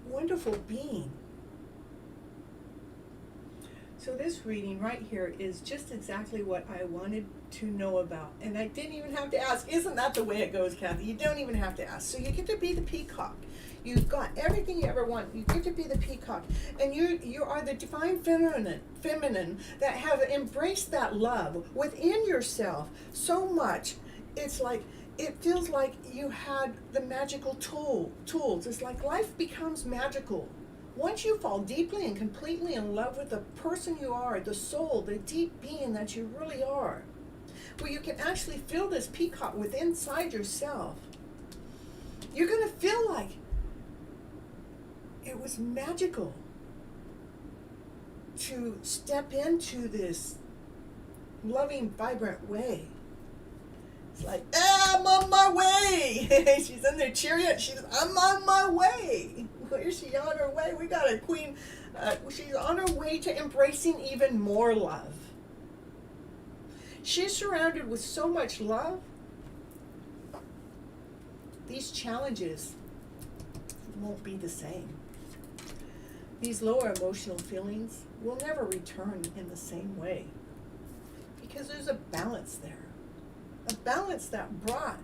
wonderful being. So this reading right here is just exactly what I wanted to know about. And I didn't even have to ask. Isn't that the way it goes, Kathy? You don't even have to ask. So you get to be the peacock. You've got everything you ever want. You get to be the peacock. And you are the divine feminine that have embraced that love within yourself so much. It's like, it feels like you had the magical tools. It's like life becomes magical. Once you fall deeply and completely in love with the person you are, the soul, the deep being that you really are, where you can actually feel this peacock within inside yourself, you're going to feel like it was magical to step into this loving, vibrant way. It's like, I'm on my way. She's in their chariot. I'm on my way. Where's she on her way? We got a queen. She's on her way to embracing even more love. She's surrounded with so much love. These challenges won't be the same. These lower emotional feelings will never return in the same way, because there's a balance there. A balance that brought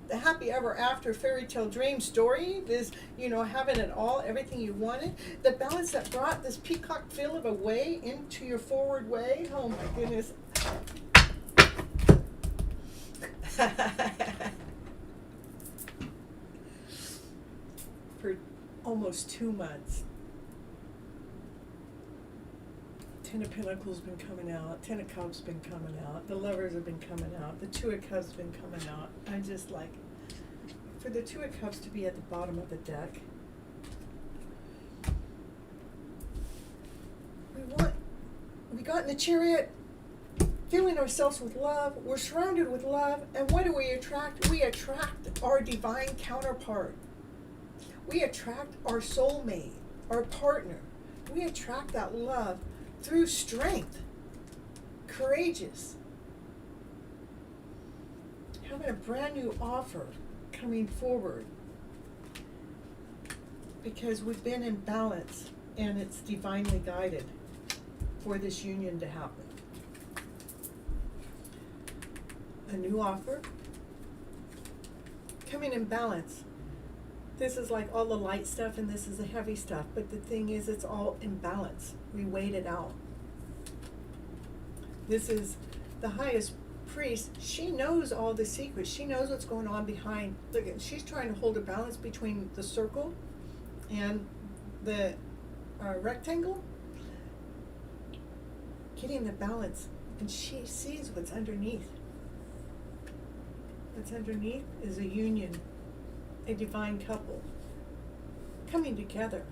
the happy ever after fairy tale dream story, this, having it all, everything you wanted. The balance that brought this peacock feel of a way into your forward way. Oh my goodness. For almost 2 months. Ten of Pinnacles been coming out, Ten of Cups been coming out, the Lovers have been coming out, the Two of Cups been coming out. I'm just like, for the Two of Cups to be at the bottom of the deck, we got in the chariot, filling ourselves with love, we're surrounded with love, and what do we attract? We attract our divine counterpart. We attract our soulmate, our partner. We attract that love through strength, courageous, having a brand new offer coming forward, because we've been in balance and it's divinely guided for this union to happen. A new offer coming in balance. This is like all the light stuff and this is the heavy stuff, but the thing is, it's all in balance. We weighed it out. This is the highest priest. She knows all the secrets. She knows what's going on behind. Look, she's trying to hold a balance between the circle and the rectangle, getting the balance, and she sees what's underneath. What's underneath is a union, a divine couple coming together.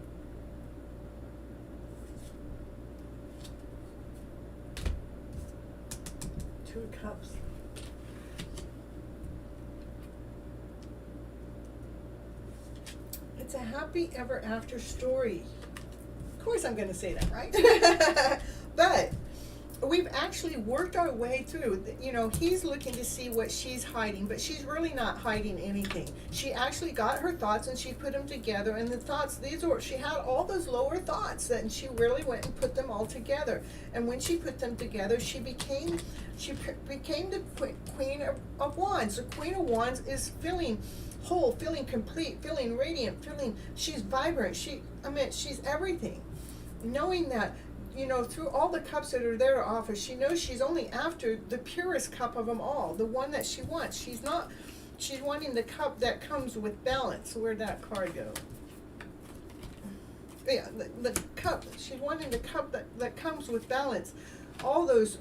Two of Cups. It's a happy ever after story. Of course I'm going to say that, right? But we've actually worked our way through. He's looking to see what she's hiding, but she's really not hiding anything. She actually got her thoughts and she put them together, and the thoughts, she had all those lower thoughts, and she really went and put them all together. And when she put them together, she became the Queen of Wands. The Queen of Wands is feeling whole, feeling complete, feeling radiant, she's vibrant, she's everything. Knowing that, through all the cups that are there to offer, she knows she's only after the purest cup of them all, the one that she wants. She's wanting the cup that comes with balance. Where'd that card go? Yeah, the cup. She's wanting the cup that comes with balance. All those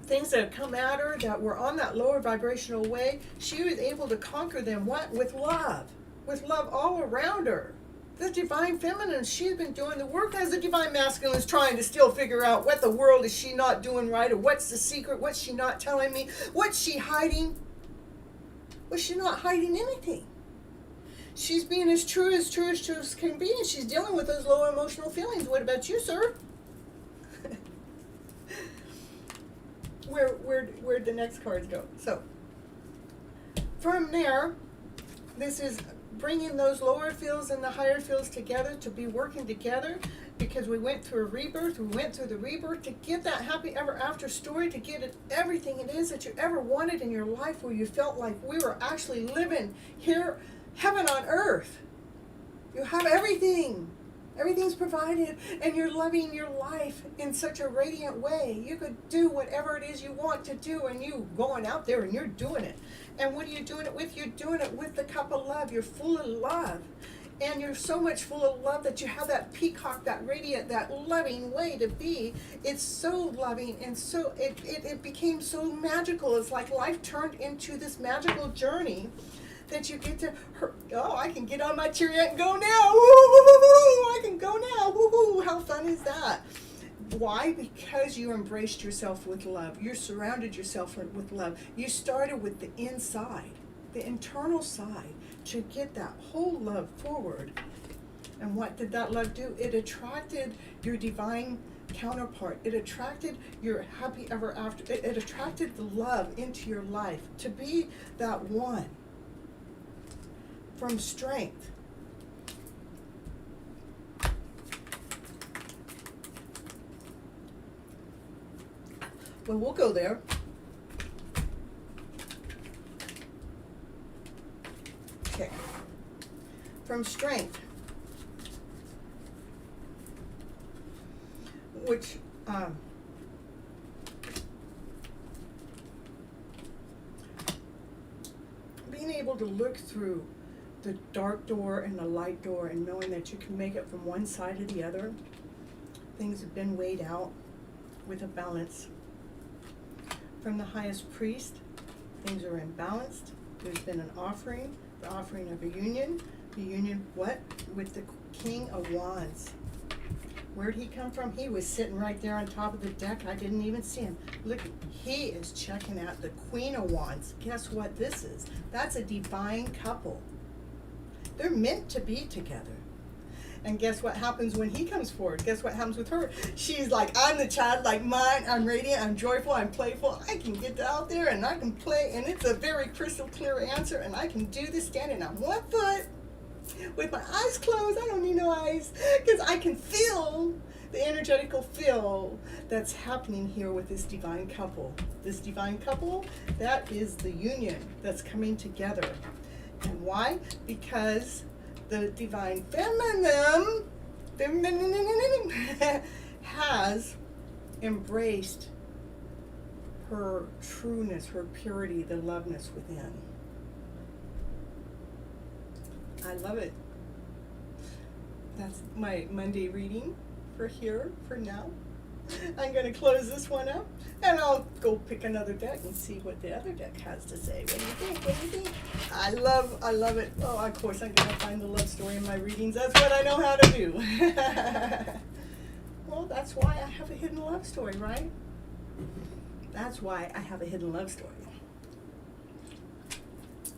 things that have come at her that were on that lower vibrational way, she was able to conquer them. What? With love. With love all around her. the divine feminine, she's been doing the work, as the divine masculine is trying to still figure out what the world is she not doing right, or what's the secret, what's she not telling me, what's she hiding. Well, she's not hiding anything. She's being as true as can be, and she's dealing with those low emotional feelings. What about you, sir? Where'd the next cards go? So, from there, this is bringing those lower fields and the higher fields together to be working together, because we went through a rebirth, we went through the rebirth to get that happy ever after story, to get it, everything it is that you ever wanted in your life, where you felt like we were actually living here, heaven on earth. You have everything. Everything's provided, and you're loving your life in such a radiant way. You could do whatever it is you want to do, and you going out there and you're doing it. And what are you doing it with? You're doing it with the cup of love. You're full of love. And you're so much full of love that you have that peacock, that radiant, that loving way to be. It's so loving, and so it became so magical. It's like life turned into this magical journey that you get to, I can get on my chariot and go now. Woo-hoo-hoo-hoo-hoo. I can go now. Woo-hoo. How fun is that? Why? Because you embraced yourself with love. You surrounded yourself with love. You started with the inside, the internal side, to get that whole love forward. And what did that love do? It attracted your divine counterpart. It attracted your happy ever after. It attracted the love into your life to be that one. From strength. Well, we'll go there. Okay. From strength. Which, being able to look through the dark door and the light door, and knowing that you can make it from one side to the other. Things have been weighed out with a balance. From the highest priest, things are imbalanced. There's been an offering, the offering of a union. The union, what? With the King of Wands. Where'd he come from? He was sitting right there on top of the deck. I didn't even see him. Look, he is checking out the Queen of Wands. Guess what this is? That's a divine couple. They're meant to be together. And guess what happens when he comes forward? Guess what happens with her? She's like, I'm the child like mine. I'm radiant. I'm joyful. I'm playful. I can get out there and I can play. And it's a very crystal clear answer. And I can do this standing on one foot with my eyes closed. I don't need no eyes, because I can feel the energetical feel that's happening here with this divine couple. This divine couple, that is the union that's coming together. And why? Because the divine feminine has embraced her trueness, her purity, the loveness within. I love it. That's my Monday reading for here, for now. I'm going to close this one up, and I'll go pick another deck and see what the other deck has to say. What do you think? What do you think? I love it. Oh, of course, I'm going to find the love story in my readings. That's what I know how to do. Well, that's why I have a hidden love story, right? That's why I have a hidden love story.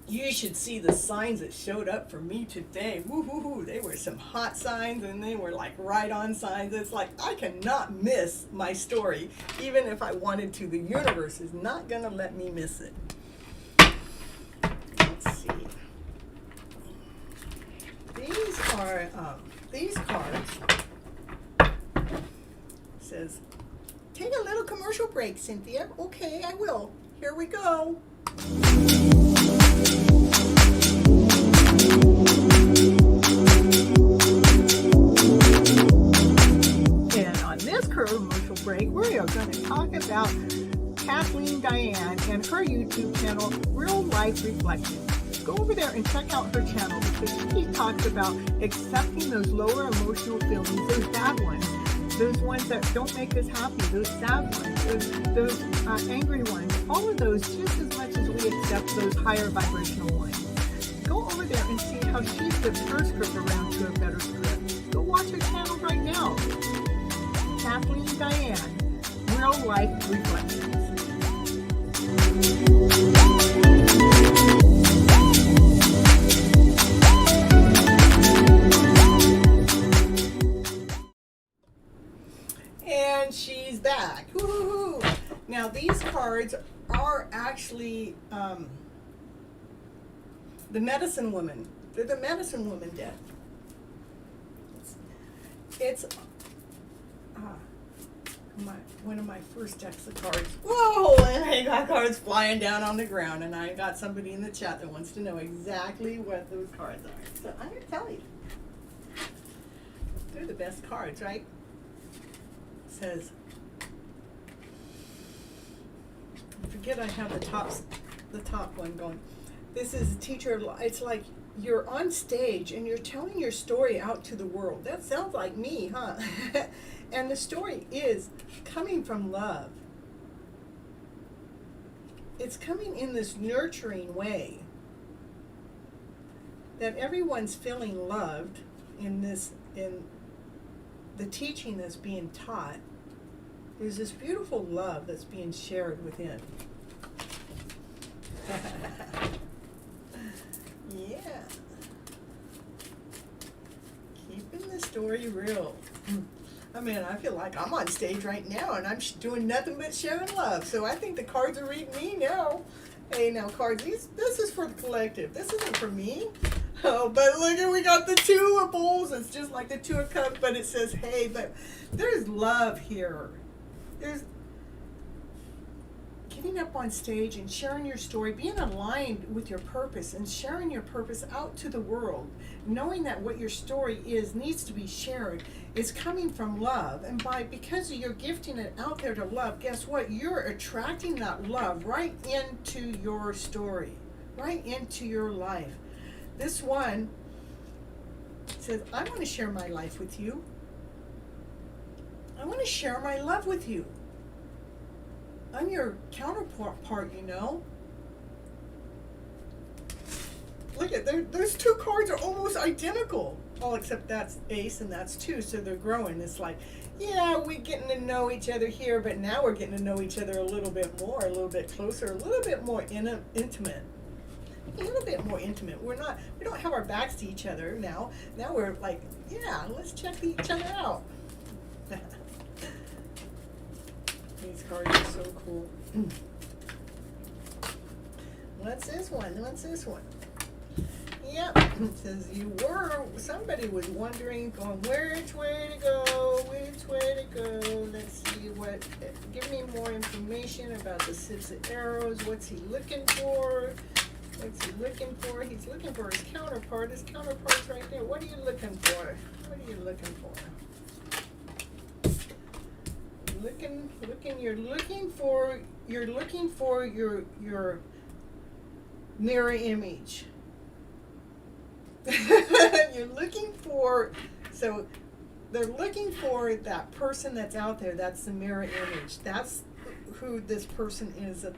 You should see the signs that showed up for me today. Woo-hoo-hoo. They were some hot signs, and they were like right-on signs. It's like I cannot miss my story. Even if I wanted to, the universe is not going to let me miss it. Let's see. These cards says, take a little commercial break, Cynthia. Okay, I will. Here we go. And on this commercial break, we are going to talk about Kathleen Diane and her YouTube channel, Real Life Reflections. Go over there and check out her channel, because she talks about accepting those lower emotional feelings, those bad ones, those ones that don't make us happy, those sad ones, those angry ones, all of those, just as much as we accept those higher vibrational ones. Go over there and see how she flips her script around to a better script. Go watch her channel right now. Kathleen Diane, Real Life Reflections. And she's back. Woo-hoo-hoo. Now these cards are actually the medicine woman. They're the medicine woman deck. It's one of my first decks of cards. Whoa! And I got cards flying down on the ground, and I got somebody in the chat that wants to know exactly what those cards are. So I'm going to tell you. They're the best cards, right? It says, I forget I have the top one going. This is a teacher. It's like you're on stage and you're telling your story out to the world. That sounds like me, huh? And the story is coming from love. It's coming in this nurturing way that everyone's feeling loved in the teaching that's being taught. There's this beautiful love that's being shared within. Yeah. Keeping the story real. I mean, I feel like I'm on stage right now and I'm doing nothing but sharing love. So I think the cards are reading me now. Hey, now cards, this is for the collective. This isn't for me. Oh, but look at, we got the Two of Bowls. It's just like the Two of Cups, but it says, hey, but there's love here. There's getting up on stage and sharing your story, being aligned with your purpose and sharing your purpose out to the world, knowing that what your story is needs to be shared. It's coming from love, and because you're gifting it out there to love, guess what? You're attracting that love right into your story, right into your life. This one says, I want to share my life with you. I want to share my love with you. I'm your counterpart, you know. Look at, those two cards are almost identical. All except that's Ace and that's Two, so they're growing. It's like, yeah, we're getting to know each other here, but now we're getting to know each other a little bit more, a little bit closer, a little bit more intimate. A little bit more intimate. We don't have our backs to each other now. Now we're like, yeah, let's check each other out. These cards are so cool. What's this one? What's this one? Yep, it says somebody was wondering, going, which way to go, which way to go. Let's see give me more information about the 6 of arrows. What's he looking for? What's he looking for? He's looking for his counterpart. His counterpart's right there. What are you looking for? What are you looking for? You're looking for your mirror image. You're looking for, so they're looking for that person that's out there. That's the mirror image. That's who this person is that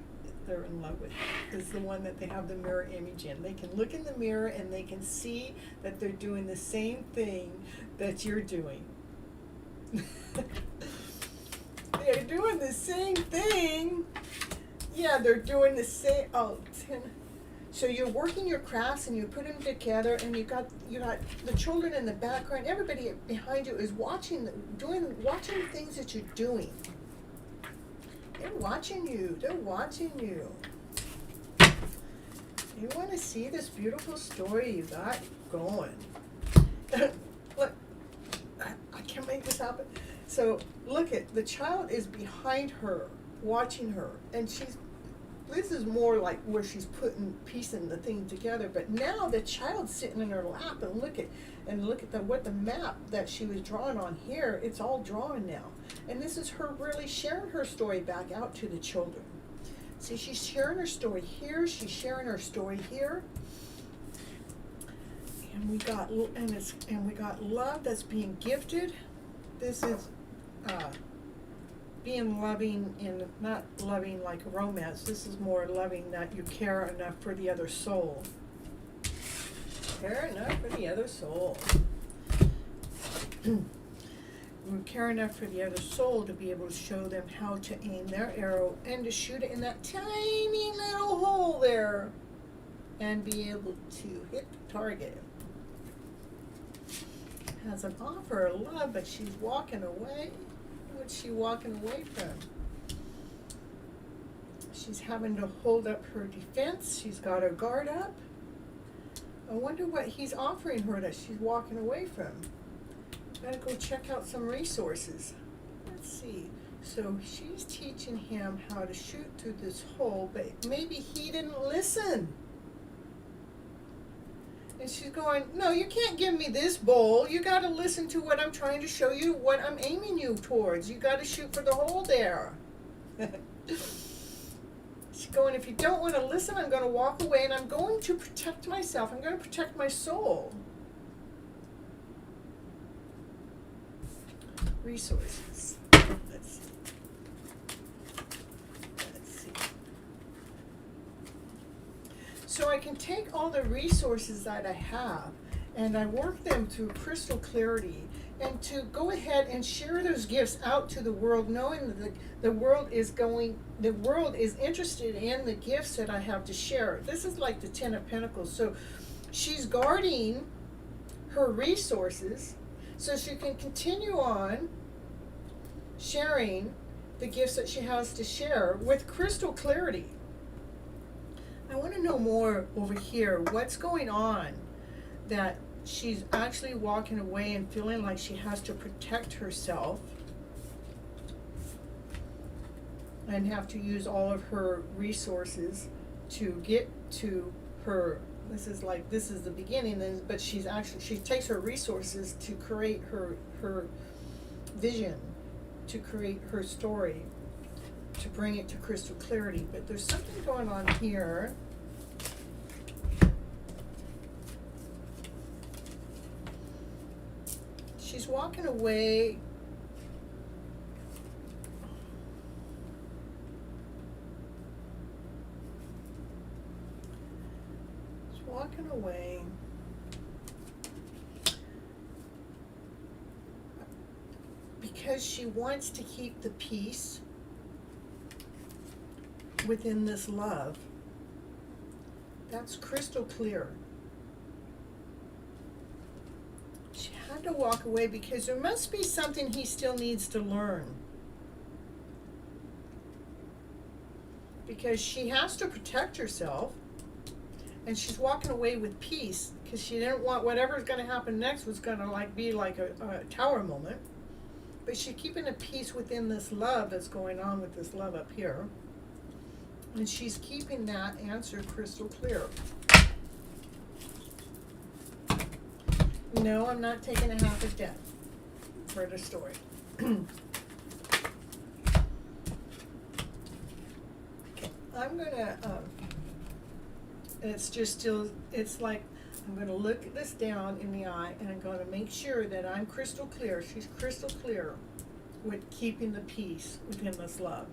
they're in love with, is the one that they have the mirror image in. They can look in the mirror and they can see that they're doing the same thing that you're doing. They're doing the same thing. Yeah, they're doing the same. So you're working your crafts and you put them together, and you got the children in the background. Everybody behind you is watching the things that you're doing. They're watching you. They're watching you. You want to see this beautiful story you got going. Look, I can't make this happen. So look at, the child is behind her, watching her, and this is more like where she's piecing the thing together. But now the child's sitting in her lap, and look at what the map that she was drawing on here. It's all drawn now, and this is her really sharing her story back out to the children. See, she's sharing her story here. She's sharing her story here, and we got love that's being gifted. This is being loving, and not loving like romance. This is more loving that you care enough for the other soul. Care enough for the other soul. We care enough for the other soul to be able to show them how to aim their arrow and to shoot it in that tiny little hole there and be able to hit the target. Has an offer of love, but she's walking away. What's she walking away from? She's having to hold up her defense. She's got her guard up. I wonder what he's offering her that she's walking away from. Gotta go check out some resources. Let's see. So she's teaching him how to shoot through this hole, but maybe he didn't listen. And she's going, no, you can't give me this bowl. You got to listen to what I'm trying to show you, what I'm aiming you towards. You got to shoot for the hole there. She's going, if you don't want to listen, I'm going to walk away and I'm going to protect myself. I'm going to protect my soul. Resources. Let's see. So I can take all the resources that I have and I work them through crystal clarity and to go ahead and share those gifts out to the world, knowing that the world is interested in the gifts that I have to share. This is like the Ten of Pentacles. So she's guarding her resources so she can continue on sharing the gifts that she has to share with crystal clarity. I want to know more over here. What's going on that she's actually walking away and feeling like she has to protect herself and have to use all of her resources to get to her. This is the beginning, but she takes her resources to create her vision, to create her story, to bring it to crystal clarity. But there's something going on here. She's walking away. She's walking away. Because she wants to keep the peace within this love. That's crystal clear. She had to walk away because there must be something he still needs to learn. Because she has to protect herself, and she's walking away with peace because she didn't want whatever's going to happen next was going to be like a tower moment. But she's keeping the peace within this love that's going on with this love up here. And she's keeping that answer crystal clear. No, I'm not taking a half a death for the story. Okay, I'm gonna, it's just still, it's like, I'm going to look this down in the eye and I'm going to make sure that I'm crystal clear. She's crystal clear with keeping the peace within this love.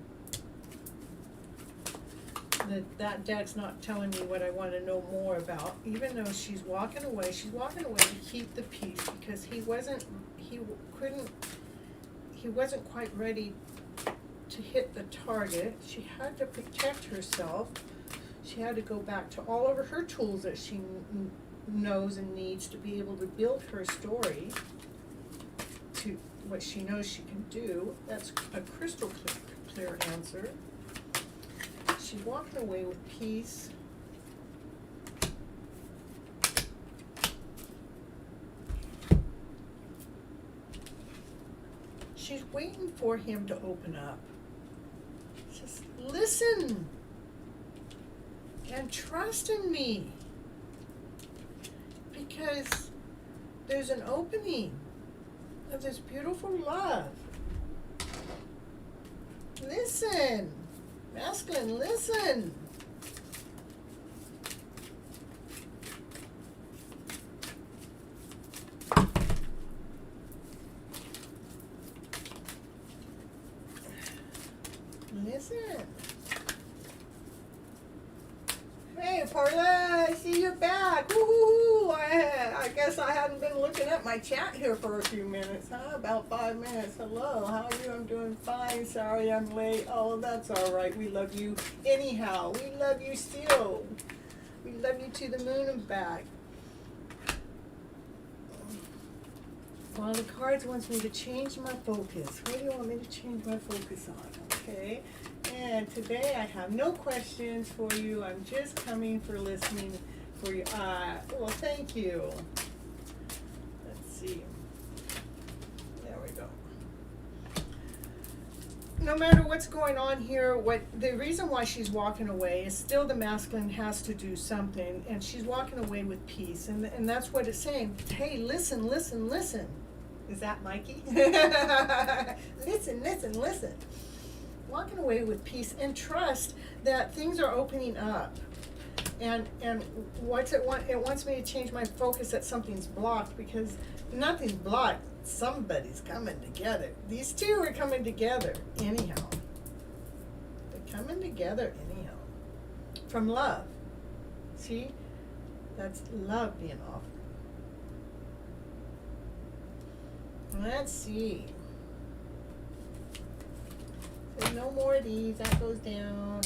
That deck's not telling me what I want to know more about. Even though she's walking away to keep the peace because he wasn't quite ready to hit the target. She had to protect herself. She had to go back to all of her tools that she knows and needs to be able to build her story to what she knows she can do. That's a crystal clear answer. She's walking away with peace. She's waiting for him to open up. Just listen and trust in me. Because there's an opening of this beautiful love. Listen, masculine, listen. Listen. Hey, Parla, I see you're back. Woo-hoo-hoo. I I guess I hadn't been looking at my chat here for a few minutes, huh? About 5 minutes. Hello, how are you? I'm doing fine. Sorry I'm late. Oh, that's all right. We love you anyhow. We love you still. We love you to the moon and back. Well, the cards wants me to change my focus. What do you want me to change my focus on? Okay. And today I have no questions for you. I'm just coming for listening for you. Well, thank you. Let's see. There we go. No matter what's going on here, the reason why she's walking away is still the masculine has to do something, and she's walking away with peace, and that's what it's saying. Hey, listen, listen, listen. Is that Mikey? Listen, listen, listen. Walking away with peace and trust that things are opening up. And what's it want? It wants me to change my focus that something's blocked, because nothing's blocked. Somebody's coming together. These two are coming together anyhow. They're coming together anyhow. From love. See? That's love being offered. Let's see. There's no more of these. That goes down.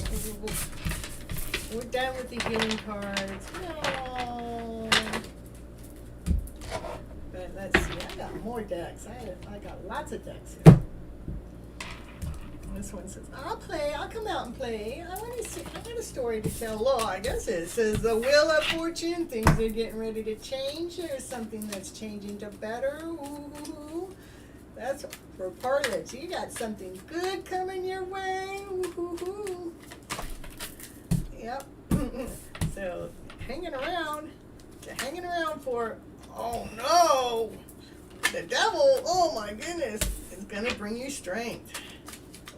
We're done with the healing cards. No. But let's see. I got more decks. I got lots of decks here. This one says, I'll play. I'll come out and play. I want to see. I got a story to tell. Well, I guess it says the Wheel of Fortune. Things are getting ready to change. There's something that's changing to better. Ooh. That's for partners. You got something good coming your way. Ooh. Yep. So hanging around for, oh no, the devil, oh my goodness, is gonna bring you strength.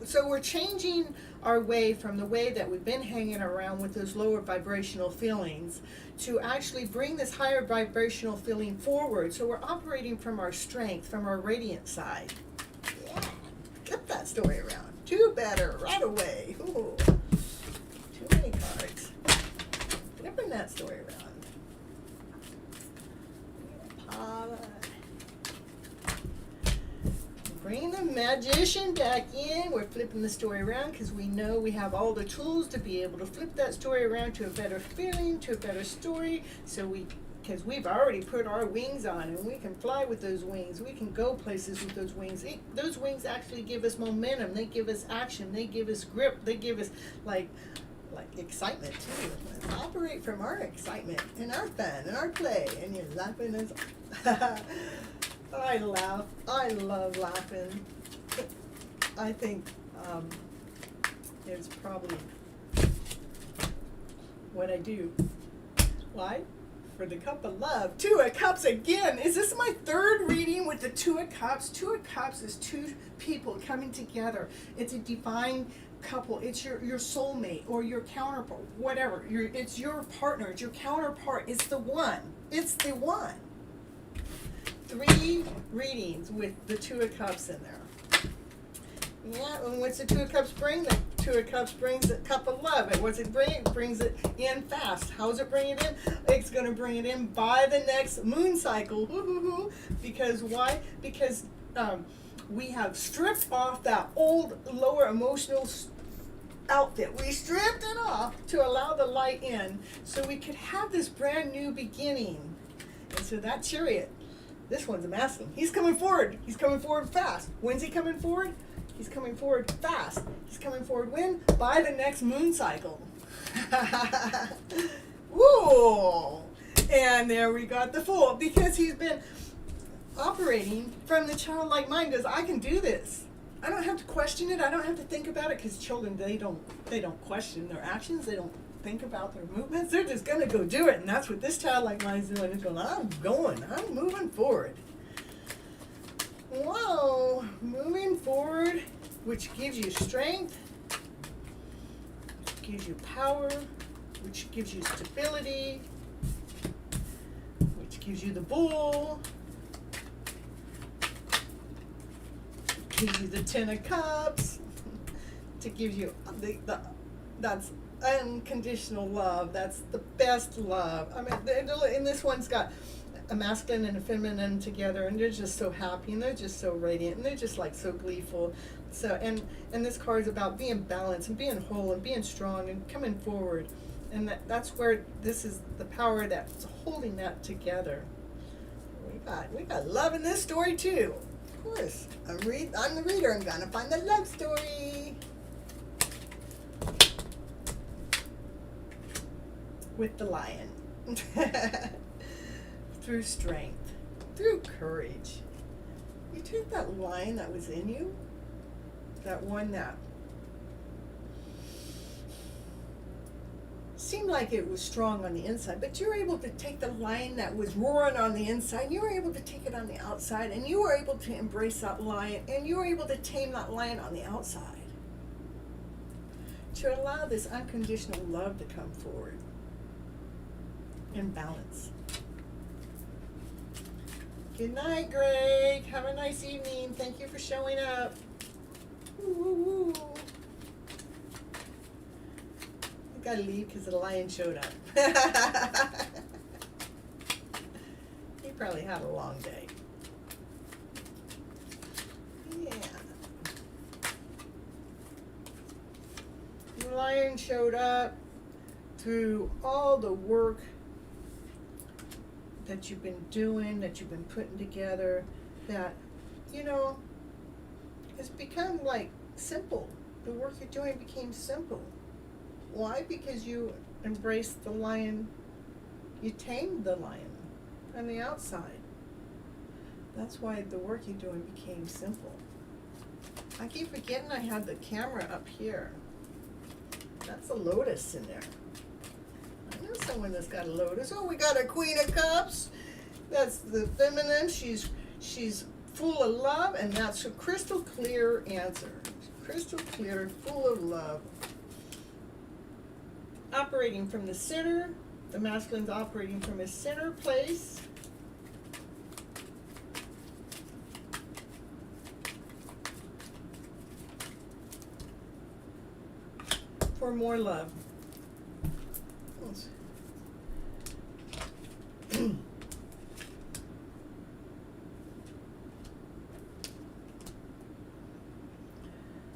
So we're changing our way from the way that we've been hanging around with those lower vibrational feelings to actually bring this higher vibrational feeling forward. So we're operating from our strength, from our radiant side. Yeah. Flip that story around. Do better right away. Ooh. Too many cards. Flipping that story around. Bring the magician back in. We're flipping the story around because we know we have all the tools to be able to flip that story around to a better feeling, to a better story. So because we've already put our wings on and we can fly with those wings. We can go places with those wings. Those wings actually give us momentum. They give us action. They give us grip. They give us like excitement too. Let's operate from our excitement and our fun and our play. And you're laughing as I laugh. I love laughing. I think it's probably what I do. Why? For the cup of love. Two of Cups again. Is this my third reading with the Two of Cups? Two of Cups is two people coming together. It's a divine couple. It's your soulmate or your counterpart, whatever. It's your partner. It's your counterpart. It's the one. It's the one. 3 readings with the Two of Cups in there. Yeah, and what's the Two of Cups bring? The Two of Cups brings the cup of love. And what's it bring? It brings it in fast. How's it bring it in? It's going to bring it in by the next moon cycle. Because why? Because we have stripped off that old lower emotional outfit. We stripped it off to allow the light in so we could have this brand new beginning. And so that Chariot, this one's a masculine. He's coming forward. He's coming forward fast. When's he coming forward? He's coming forward fast. He's coming forward when? By the next moon cycle. Woo! And there we got the Fool, because he's been operating from the childlike mind. Goes, I can do this. I don't have to question it. I don't have to think about it, because children, they don't question their actions. They don't think about their movements. They're just gonna go do it, and that's what this childlike mind is doing. It's going, I'm moving forward. Whoa, moving forward, which gives you strength, which gives you power, which gives you stability, which gives you the Bull, gives you the Ten of Cups, to give you that's unconditional love. That's the best love. I mean, and this one's got a masculine and a feminine together, and they're just so happy, and they're just so radiant, and they're just like so gleeful. So and this card is about being balanced and being whole and being strong and coming forward, and that's where this is the power that's holding that together. We got love in this story too. Of course, I'm the reader. I'm gonna find the love story. With the lion. Through strength, through courage. You took that lion that was in you, that one that seemed like it was strong on the inside, but you were able to take the lion that was roaring on the inside, and you were able to take it on the outside, and you were able to embrace that lion, and you were able to tame that lion on the outside. To allow this unconditional love to come forward in balance. Good night, Greg. Have a nice evening. Thank you for showing up. Woo, woo, woo. I gotta leave because the lion showed up. He probably had a long day. Yeah. The lion showed up through all the work that you've been doing, that you've been putting together, that, you know, it's become like simple. The work you're doing became simple. Why? Because you embraced the lion, you tamed the lion on the outside. That's why the work you're doing became simple. I keep forgetting I had the camera up here. That's a lotus in there. I know someone that's got a lotus. Oh, we got a Queen of Cups. That's the feminine. She's full of love, and that's a crystal clear answer. Crystal clear, full of love. Operating from the center. The masculine's operating from his center place. For more love.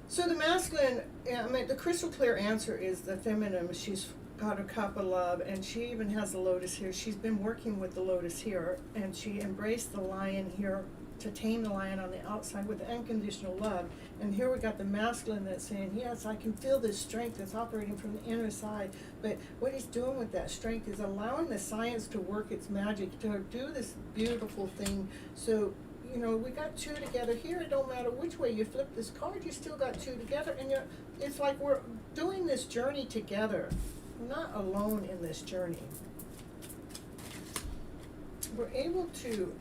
So the masculine, I mean, the crystal clear answer is the feminine. She's got a cup of love, and she even has the lotus here. She's been working with the lotus here, and she embraced the lion here to tame the lion on the outside with unconditional love. And here we got the masculine that's saying, yes, I can feel this strength that's operating from the inner side. But what he's doing with that strength is allowing the science to work its magic, to do this beautiful thing. So, you know, we got two together here. It don't matter which way you flip this card, you still got two together. And it's like we're doing this journey together. We're not alone in this journey. We're able to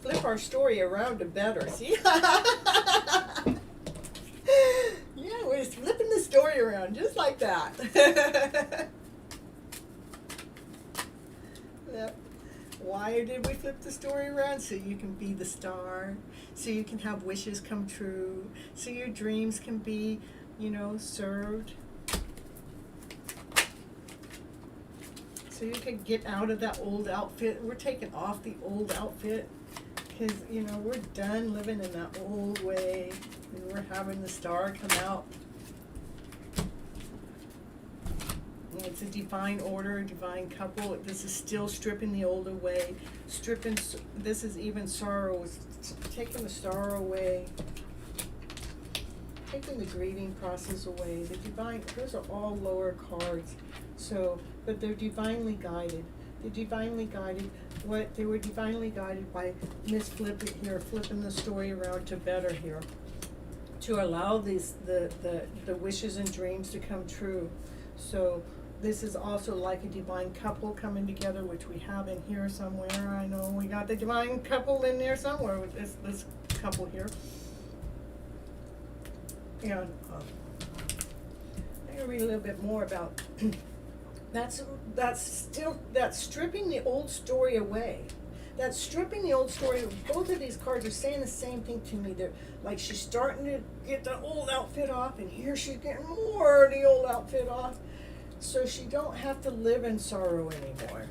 flip our story around to better. See? Yeah, we're flipping the story around just like that. Yep. Why did we flip the story around? So you can be the star, so you can have wishes come true, so your dreams can be, you know, served. So you can get out of that old outfit. We're taking off the old outfit because, you know, we're done living in that old way, and we're having the star come out. And it's a divine order, a divine couple. This is still stripping the old away. This is even sorrow. It's taking the sorrow away. Taking the grieving process away. The divine, those are all lower cards. So, but they're divinely guided. They're divinely guided. They were divinely guided by Miss Flip here, flipping the story around to better here, to allow these the wishes and dreams to come true. So this is also like a divine couple coming together, which we have in here somewhere. I know we got the divine couple in there somewhere with this couple here. And I'm gonna read a little bit more about. That's stripping the old story away. That's stripping the old story. Both of these cards are saying the same thing to me. They're like, she's starting to get the old outfit off, and here she's getting more of the old outfit off, so she don't have to live in sorrow anymore.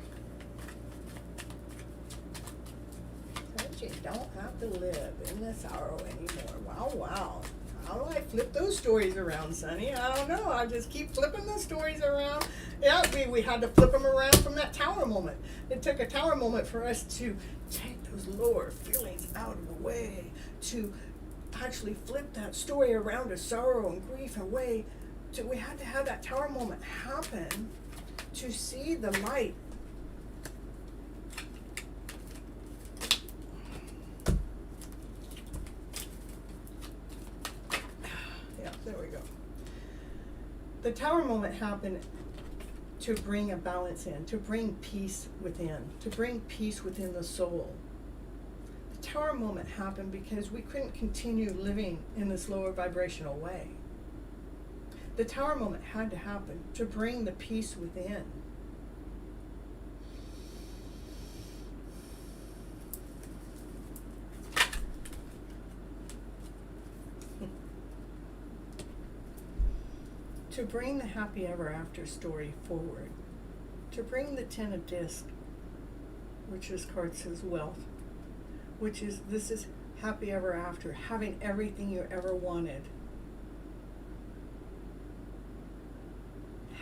to live in the sorrow anymore. Wow, wow. How do I flip those stories around, Sonny? I don't know. I just keep flipping the stories around. Yeah, we had to flip them around from that tower moment. It took a tower moment for us to take those lower feelings out of the way, to actually flip that story around to sorrow and grief and way. We had to have that tower moment happen to see the light. There we go. The tower moment happened to bring a balance in, to bring peace within, to bring peace within the soul. The tower moment happened because we couldn't continue living in this lower vibrational way. The tower moment had to happen to bring the peace within. To bring the happy ever after story forward, to bring the 10 of discs, which this card says wealth, which is, this is happy ever after, having everything you ever wanted.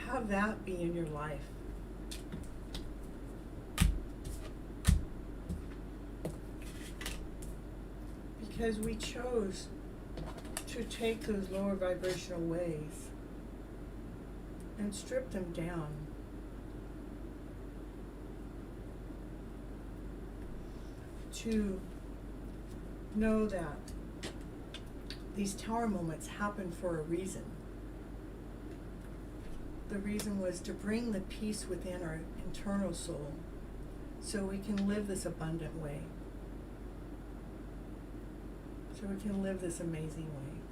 Have that be in your life. Because we chose to take those lower vibrational ways and strip them down. To know that these tower moments happen for a reason. The reason was to bring the peace within our internal soul so we can live this abundant way. So we can live this amazing way.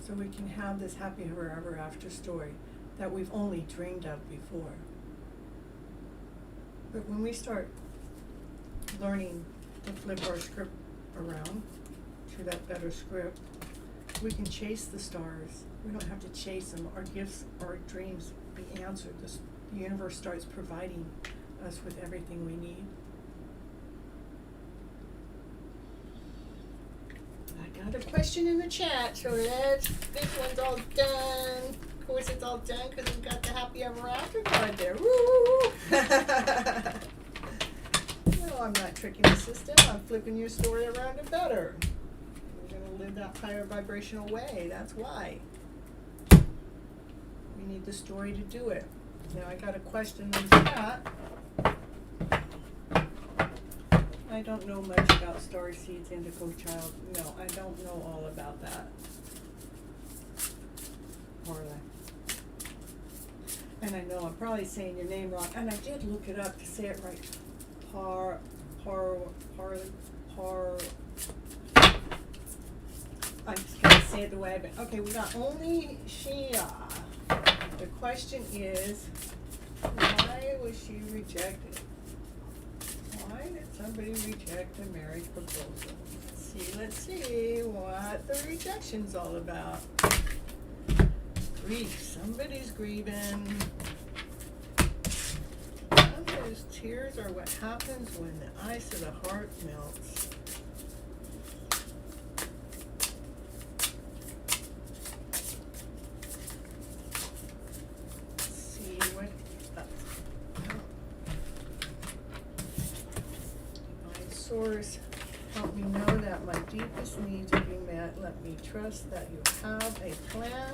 So we can have this happy ever after story that we've only dreamed of before. But when we start learning to flip our script around to that better script, we can chase the stars. We don't have to chase them. Our gifts, our dreams be answered. The universe starts providing us with everything we need. I got a question in the chat, so this one's all done. Of course it's all done because we've got the happy ever after card there. Woo! No, I'm not tricking the system. I'm flipping your story around to better. We're going to live that higher vibrational way. That's why. We need the story to do it. Now I got a question in the chat. I don't know much about star seeds, indigo child. No, I don't know all about that. Orla. And I know I'm probably saying your name wrong, and I did look it up to say it right. I'm just gonna say it the way I've been. Okay, we got only Shia. The question is, why was she rejected? Why did somebody reject a marriage proposal? Let's see what the rejection's all about. Grief. Somebody's grieving. Sometimes tears are what happens when the ice of the heart melts. Let's see what. Divine Source, help me know that my deepest needs are being met. Let me trust that you have a plan.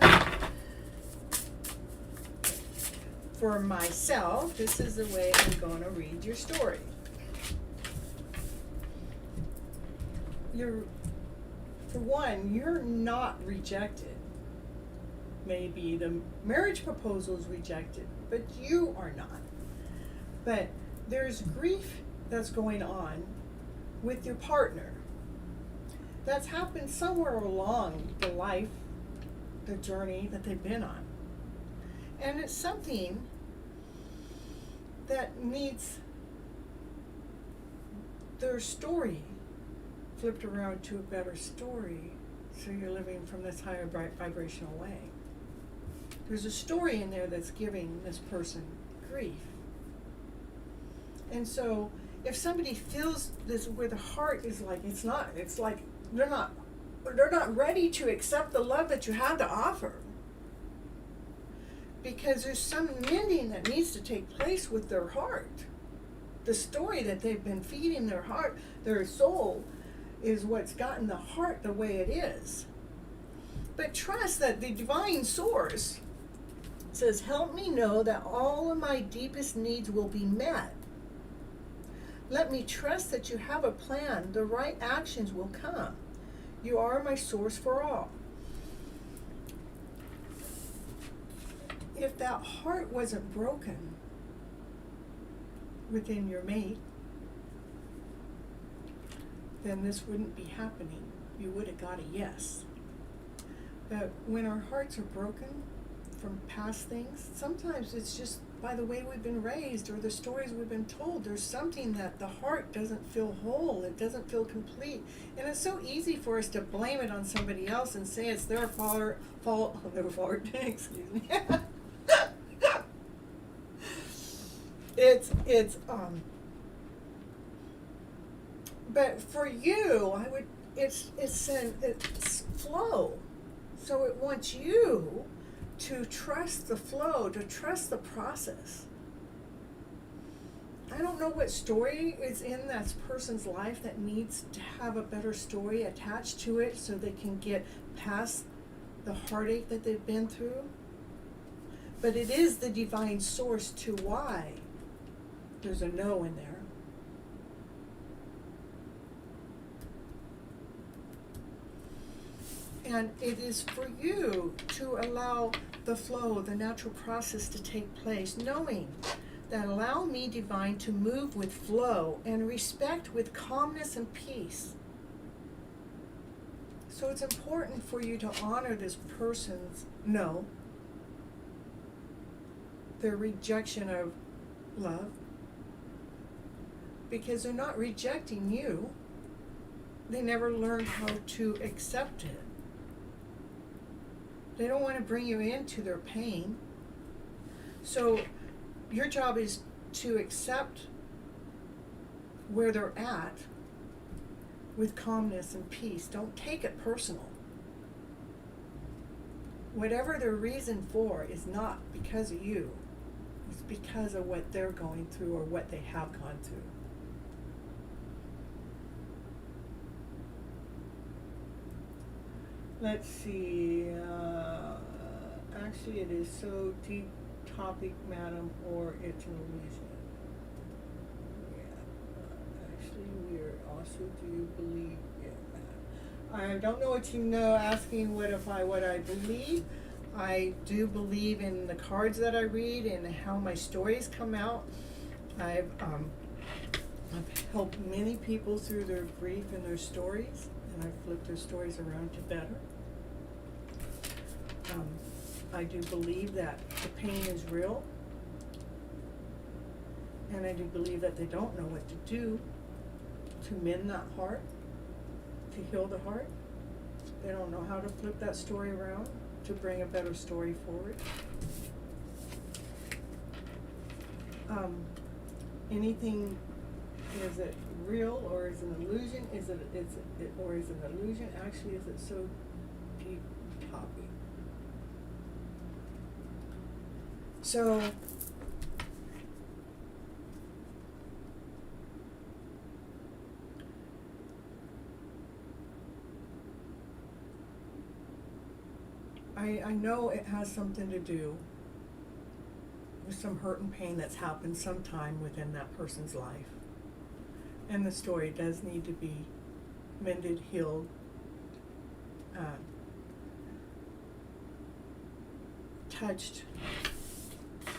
For myself, this is the way I'm going to read your story. For one, you're not rejected. Maybe the marriage proposal is rejected, but you are not. But there's grief that's going on with your partner. That's happened somewhere along the life, the journey that they've been on. And it's something that needs their story flipped around to a better story, so you're living from this higher vibrational way. There's a story in there that's giving this person grief. And so if somebody feels this where the heart is like, it's like they're not ready to accept the love that you have to offer. Because there's some mending that needs to take place with their heart. The story that they've been feeding their heart, their soul, is what's gotten the heart the way it is. But trust that the divine source says, help me know that all of my deepest needs will be met. Let me trust that you have a plan. The right actions will come. You are my source for all. If that heart wasn't broken within your mate, then this wouldn't be happening. You would have got a yes. But when our hearts are broken from past things, sometimes it's just by the way we've been raised or the stories we've been told. There's something that the heart doesn't feel whole. It doesn't feel complete. And it's so easy for us to blame it on somebody else and say it's their fault, their fault, excuse me. But for you, it's flow. So it wants you to trust the flow, to trust the process. I don't know what story is in that person's life that needs to have a better story attached to it so they can get past the heartache that they've been through. But it is the divine source to why there's a no in there. And it is for you to allow the flow, the natural process to take place, knowing that allow me, divine, to move with flow and respect with calmness and peace. So it's important for you to honor this person's no, their rejection of love, because they're not rejecting you. They never learned how to accept it. They don't want to bring you into their pain. So your job is to accept where they're at with calmness and peace. Don't take it personal. Whatever their reason for is not because of you. It's because of what they're going through or what they have gone through. Let's see. Actually, it is so deep topic, madam, or it's an illusion. Yeah. Actually, we're also. Do you believe? Yeah. I don't know what you know. Asking what I believe. I do believe in the cards that I read and how my stories come out. I've helped many people through their grief and their stories, and I've flipped their stories around to better. I do believe that the pain is real, and I do believe that they don't know what to do to mend that heart, to heal the heart. They don't know how to flip that story around to bring a better story forward. Anything, is it real or is it an illusion? Is it an illusion? Actually, is it so deep topic? So I know it has something to do with some hurt and pain that's happened sometime within that person's life. And the story does need to be mended, healed, touched.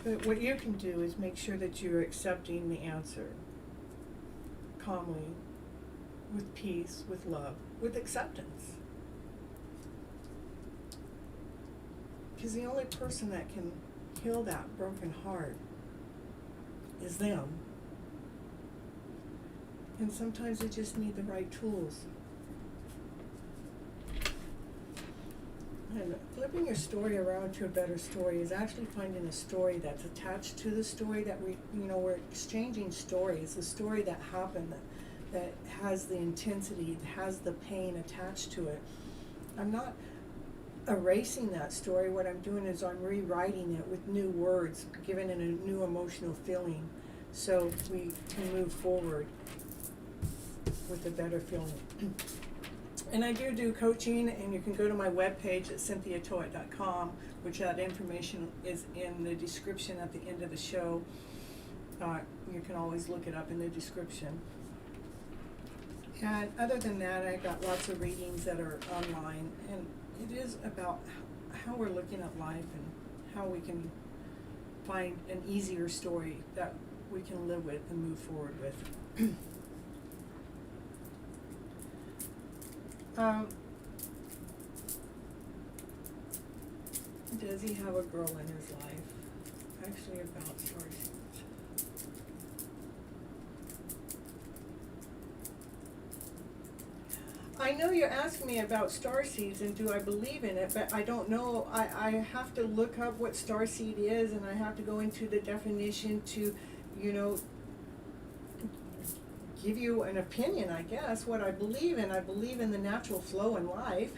But what you can do is make sure that you're accepting the answer calmly, with peace, with love, with acceptance. Because the only person that can heal that broken heart is them. And sometimes they just need the right tools. And flipping your story around to a better story is actually finding a story that's attached to the story that we're exchanging stories, the story that happened, that has the intensity, has the pain attached to it. I'm not erasing that story. What I'm doing is I'm rewriting it with new words, giving it a new emotional feeling, so we can move forward with a better feeling. And I do coaching, and you can go to my webpage at cynthiatoet.com, which that information is in the description at the end of the show. You can always look it up in the description. And other than that, I've got lots of readings that are online, and it is about how we're looking at life and how we can find an easier story that we can live with and move forward with. Does he have a girl in his life? Actually, about starseeds. I know you're asking me about starseeds and do I believe in it, but I don't know. I have to look up what starseed is, and I have to go into the definition to, give you an opinion, I guess, what I believe in. I believe in the natural flow in life.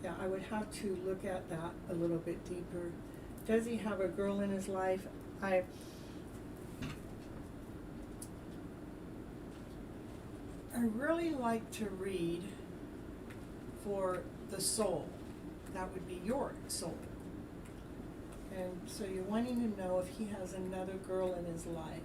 Yeah, I would have to look at that a little bit deeper. Does he have a girl in his life? I really like to read for the soul. That would be your soul. And so you're wanting to know if he has another girl in his life.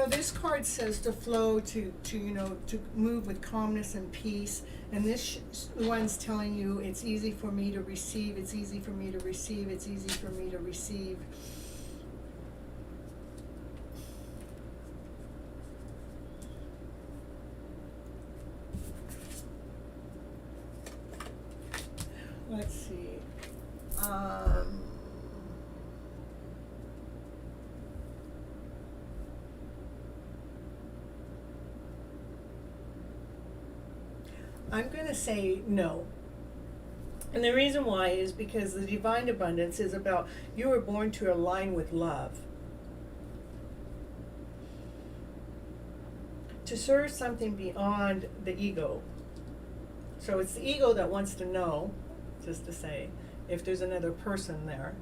This card says to flow, to move with calmness and peace. And this one's telling you it's easy for me to receive, it's easy for me to receive, it's easy for me to receive. Let's see. I'm going to say no. And the reason why is because the divine abundance is about you were born to align with love. To serve something beyond the ego. So it's the ego that wants to know, just to say, if there's another person there.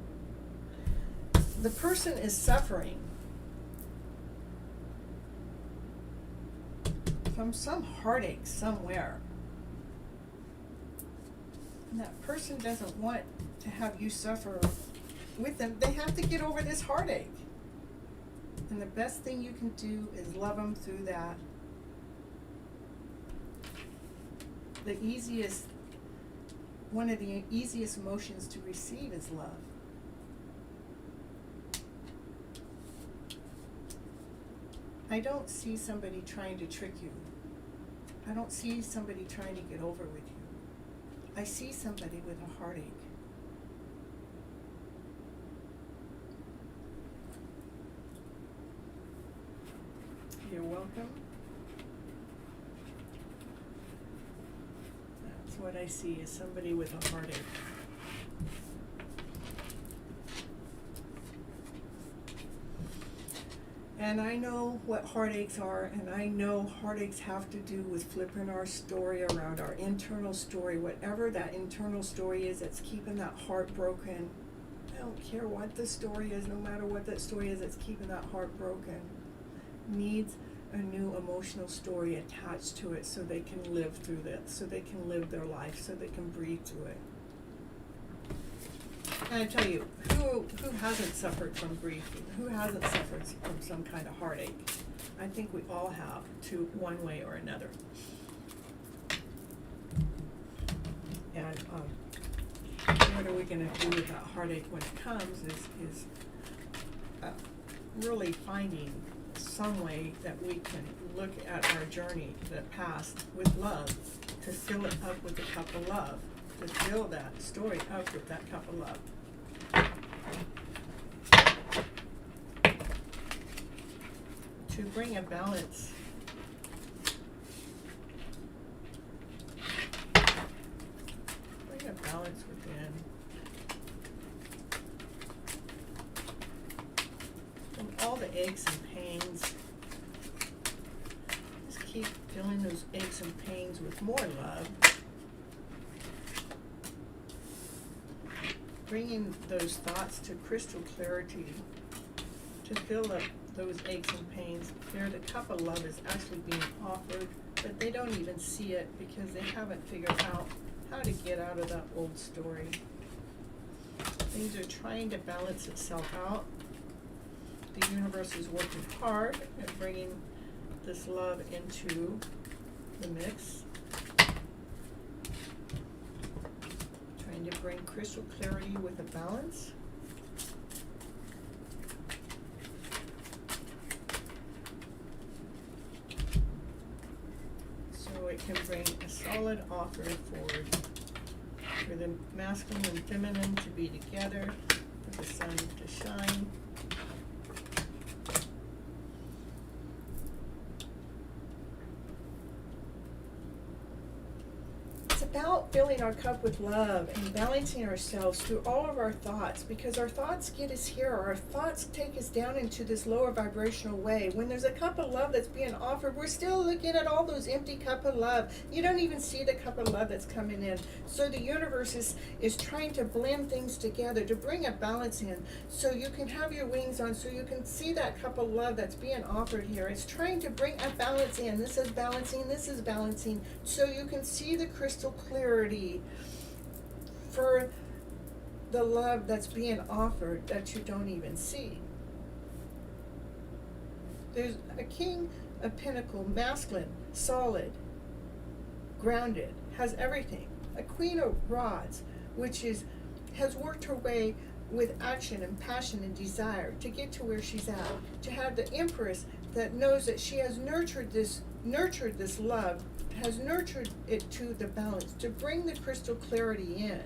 The person is suffering from some heartache somewhere. And that person doesn't want to have you suffer with them. They have to get over this heartache. And the best thing you can do is love them through that. One of the easiest emotions to receive is love. I don't see somebody trying to trick you. I don't see somebody trying to get over with you. I see somebody with a heartache. You're welcome. That's what I see, is somebody with a heartache. And I know what heartaches are, and I know heartaches have to do with flipping our story around, our internal story, whatever that internal story is that's keeping that heart broken. I don't care what the story is, no matter what that story is that's keeping that heart broken. Needs a new emotional story attached to it so they can live through that, so they can live their life, so they can breathe through it. And I tell you, who hasn't suffered from grief? Who hasn't suffered from some kind of heartache? I think we all have, to one way or another. And what are we going to do with that heartache when it comes is really finding some way that we can look at our journey, the past, with love, to fill it up with a cup of love, to fill that story up with that cup of love. To bring a balance. Bring a balance within. From all the aches and pains, just keep filling those aches and pains with more love. Bringing those thoughts to crystal clarity, to fill up those aches and pains. There, the cup of love is actually being offered, but they don't even see it because they haven't figured out how to get out of that old story. Things are trying to balance itself out. The universe is working hard at bringing this love into the mix. Trying to bring crystal clarity with a balance. So it can bring a solid offer forward for the masculine and feminine to be together, for the sun to shine. About filling our cup with love and balancing ourselves through all of our thoughts, because our thoughts get us here. Our thoughts take us down into this lower vibrational way. When there's a cup of love that's being offered, we're still looking at all those empty cup of love. You don't even see the cup of love that's coming in. So the universe is trying to blend things together to bring a balance in, so you can have your wings on, so you can see that cup of love that's being offered here. It's trying to bring a balance in. This is balancing, so you can see the crystal clarity for the love that's being offered that you don't even see. There's a King of Pentacles, masculine, solid, grounded, has everything. A Queen of Rods, which has worked her way with action and passion and desire to get to where she's at. To have the Empress that knows that she has nurtured this love, has nurtured it to the balance, to bring the crystal clarity in,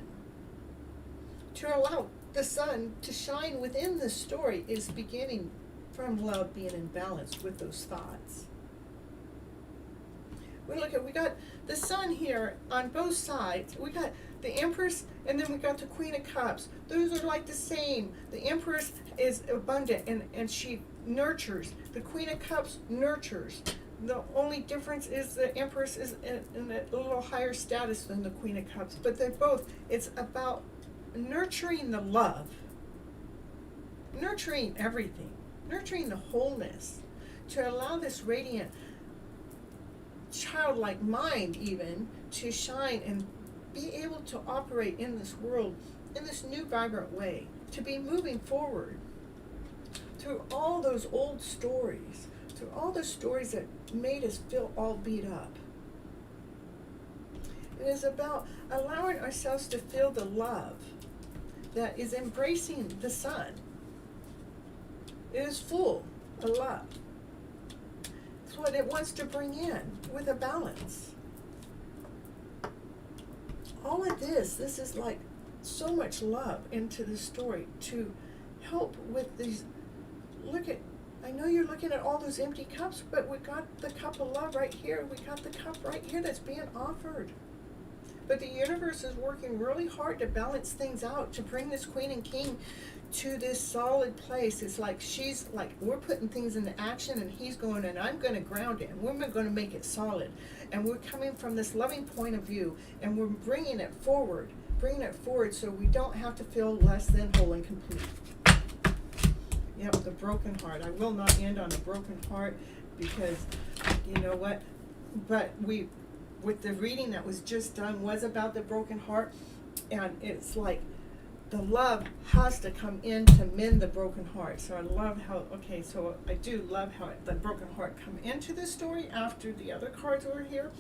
to allow the sun to shine within the story, is beginning from love being in balance with those thoughts. We got the sun here on both sides. We got the Empress, and then we got the Queen of Cups. Those are like the same. The Empress is abundant and she nurtures. The Queen of Cups nurtures. The only difference is the Empress is in a little higher status than the Queen of Cups, but they're both, it's about nurturing the love, nurturing everything, nurturing the wholeness, to allow this radiant, childlike mind even to shine and be able to operate in this world in this new vibrant way, to be moving forward through all those old stories, through all the stories that made us feel all beat up. It is about allowing ourselves to feel the love that is embracing the sun. It is full of love. It's what it wants to bring in with a balance. All of this is like so much love into the story to help with these. I know you're looking at all those empty cups, but we got the cup of love right here. We got the cup right here that's being offered. But the universe is working really hard to balance things out, to bring this Queen and King to this solid place. It's like she's like, we're putting things into action, and he's going, and I'm going to ground it, and we're going to make it solid. And we're coming from this loving point of view, and we're bringing it forward so we don't have to feel less than whole and complete. Yep, the broken heart. I will not end on a broken heart, because you know what? But with the reading that was just done was about the broken heart, and it's like the love has to come in to mend the broken heart. So I love how, so I do love how the broken heart come into this story after the other cards were here,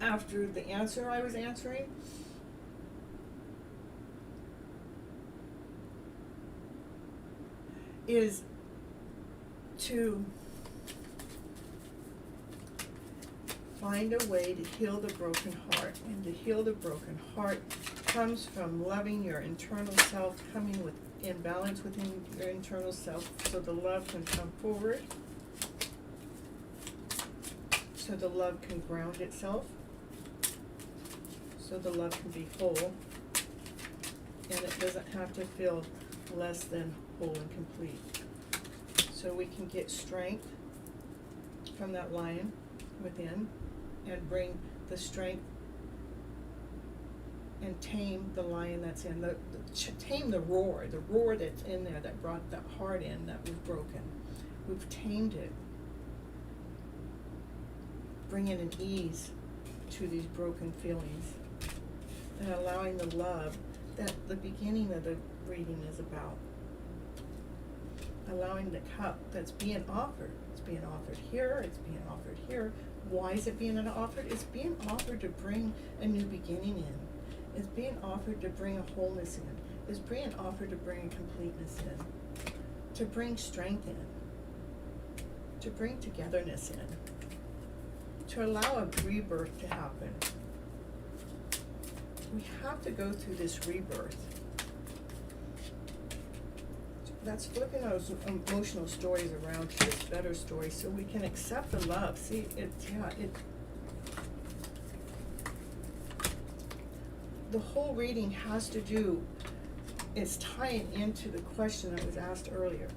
after the answer I was answering. Is to find a way to heal the broken heart. And to heal the broken heart comes from loving your internal self, coming with in balance within your internal self, so the love can come forward, so the love can ground itself, so the love can be whole, and it doesn't have to feel less than whole and complete. So we can get strength from that lion within and bring the strength and tame the lion that's in, tame the roar that's in there that brought that heart in that was broken. We've tamed it, bringing an ease to these broken feelings and allowing the love that the beginning of the reading is about. Allowing the cup that's being offered. It's being offered here, it's being offered here. Why is it being offered? It's being offered to bring a new beginning in. It's being offered to bring a wholeness in. It's being offered to bring a completeness in. To bring strength in. To bring togetherness in. To allow a rebirth to happen. We have to go through this rebirth. That's flipping those emotional stories around to this better story so we can accept the love. See, the whole reading has to do, it's tying into the question that was asked earlier.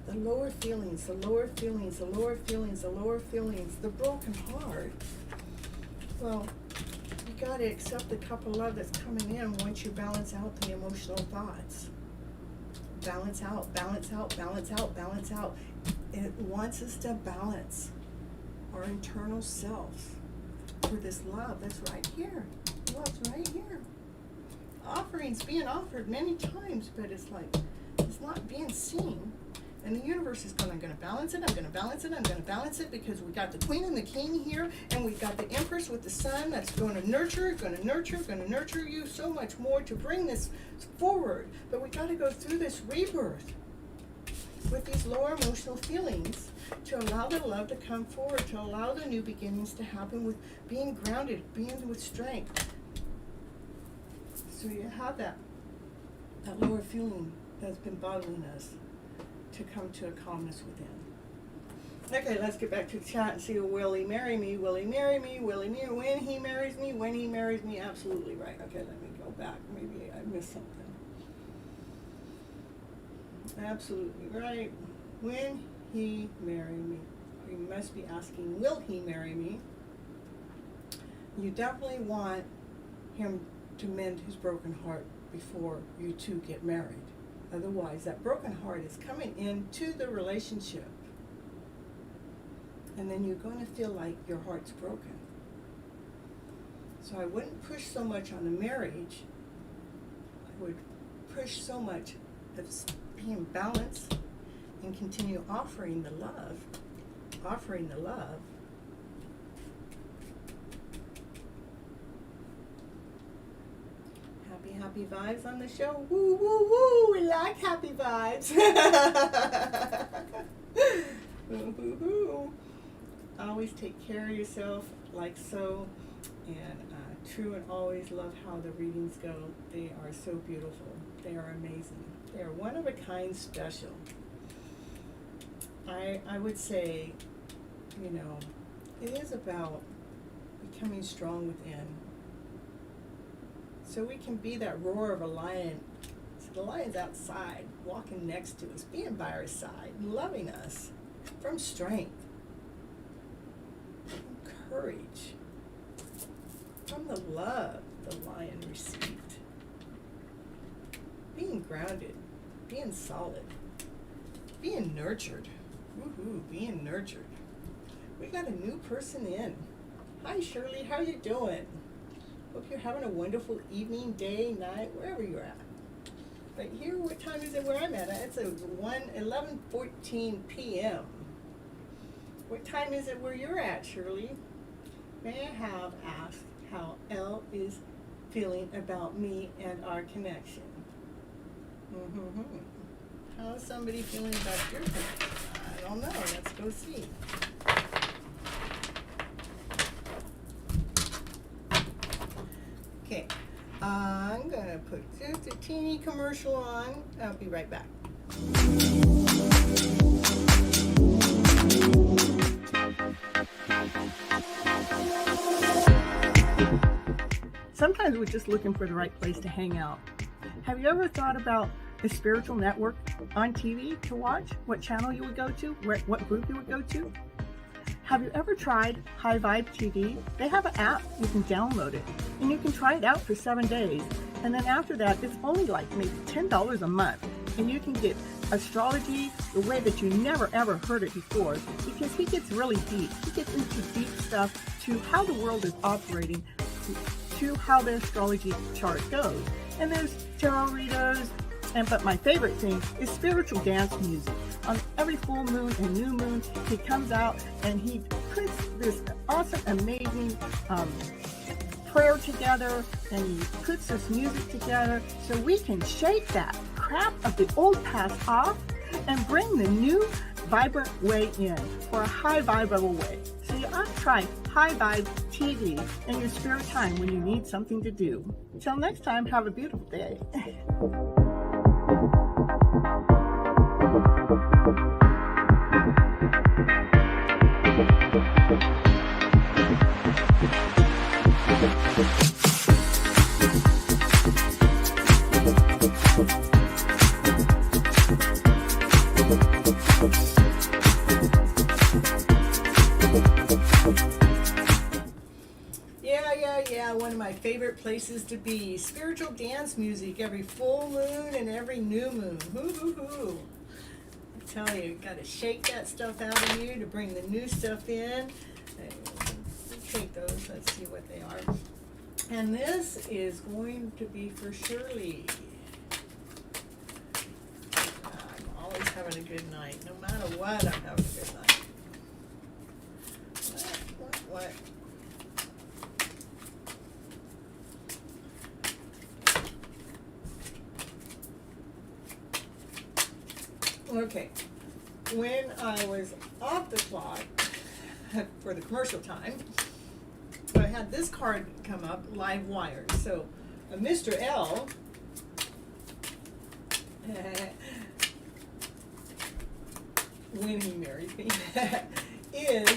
The lower feelings, the lower feelings, the lower feelings, the lower feelings, the broken heart. Well, you got to accept the cup of love that's coming in once you balance out the emotional thoughts. Balance out, balance out, balance out, balance out. It wants us to balance our internal selves for this love that's right here. Love's right here. Offerings being offered many times, but it's like, it's not being seen. And the universe is going, I'm going to balance it, I'm going to balance it, I'm going to balance it, because we got the queen and the king here, and we've got the empress with the sun that's going to nurture you so much more to bring this forward. But we got to go through this rebirth with these lower emotional feelings to allow the love to come forward, to allow the new beginnings to happen with being grounded, being with strength. So you have that lower feeling that's been bothering us to come to a calmness within. Okay, let's get back to the chat and see, will he marry me? Will he marry me? Will he marry me? When he marries me? When he marries me? Absolutely right. Okay, let me go back. Maybe I missed something. Absolutely right. When he marry me? You must be asking, will he marry me? You definitely want him to mend his broken heart before you two get married. Otherwise, that broken heart is coming into the relationship. And then you're going to feel like your heart's broken. So I wouldn't push so much on the marriage. I would push so much as being balanced and continue offering the love. Offering the love. Happy vibes on the show. Woo, woo, woo. We like happy vibes. Woo, woo, woo. Always take care of yourself like so. And true and always love how the readings go. They are so beautiful. They are amazing. They are one of a kind special. I would say, you know, it is about becoming strong within. So we can be that roar of a lion. So the lion's outside, walking next to us, being by our side, loving us from strength, from courage, from the love the lion received. Being grounded, being solid, being nurtured. Woohoo, being nurtured. We got a new person in. Hi Shirley, how you doing? Hope you're having a wonderful evening, day, night, wherever you're at. But here, what time is it where I'm at? It's 11:14 p.m. What time is it where you're at, Shirley? May I have asked how Elle is feeling about me and our connection? How's somebody feeling about your connection? don't know. Let's go see. Okay, I'm gonna put just a teeny commercial on. I'll be right back. Sometimes we're just looking for the right place to hang out. Have you ever thought about a spiritual network on TV to watch? What channel you would go to? What group you would go to? Have you ever tried High Vibe TV? They have an app, you can download it, and you can try it out for 7 days. And then after that, it's only like maybe $10 a month. And you can get astrology the way that you never ever heard it before, because he gets really deep. He gets into deep stuff to how the world is operating, to how the astrology chart goes. And there's tarot readers, but my favorite thing is spiritual dance music. On every full moon and new moon, he comes out and he puts this awesome, amazing prayer together, and he puts this music together so we can shake that crap of the old past off and bring the new vibrant way in, or a high vibrable way. So you ought to try High Vibe TV in your spare time when you need something to do. Till next time, have a beautiful day. Yeah, one of my favorite places to be. Spiritual dance music every full moon and every new moon. Hoo. I tell you, got to shake that stuff out of you to bring the new stuff in. Take those, let's see what they are. And this is going to be for Shirley. I'm always having a good night. No matter what, I'm having a good night. What? Okay, when I was off the clock for the commercial time, I had this card come up, live wires. So Mr. L when he married me is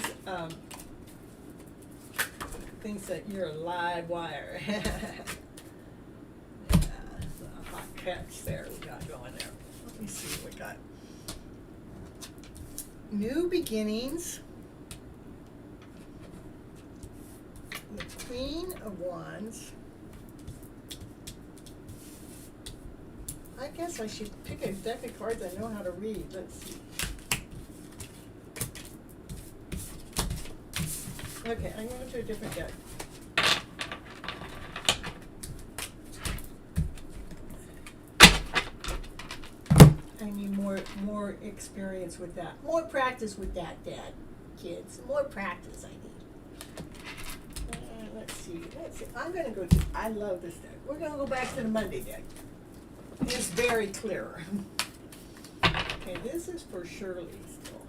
thinks that you're a live wire. Yeah, a hot catch there we got going there. Let me see what we got. New beginnings. The Queen of Wands. I guess I should pick a deck of cards I know how to read. Let's see. Okay, I'm going to a different deck. I need more experience with that. More practice with that, Dad. Kids, more practice I need. Let's see. I'm going to go to, I love this deck. We're going to go back to the Monday deck. It's very clear. Okay, this is for Shirley still.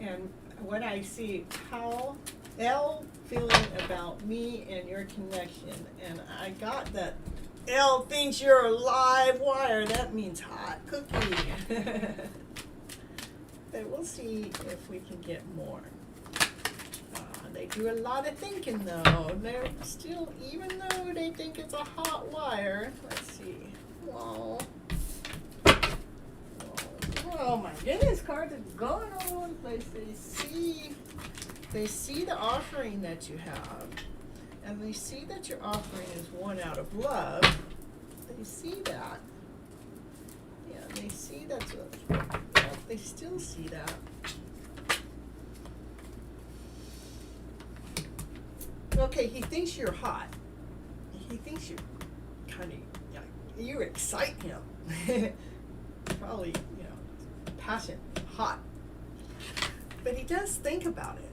And what I see, how L feeling about me and your connection. And I got that L thinks you're a live wire. That means hot cookie. But we'll see if we can get more. They do a lot of thinking though. They're still, even though they think it's a hot wire. Let's see. Whoa. Oh my goodness, cards are going all over the place. They see the offering that you have, and they see that your offering is one out of love. They see that. Yeah, they see that's what, they still see that. Okay, he thinks you're hot. He thinks you're kind of, you excite him. Probably, passion, hot. But he does think about it.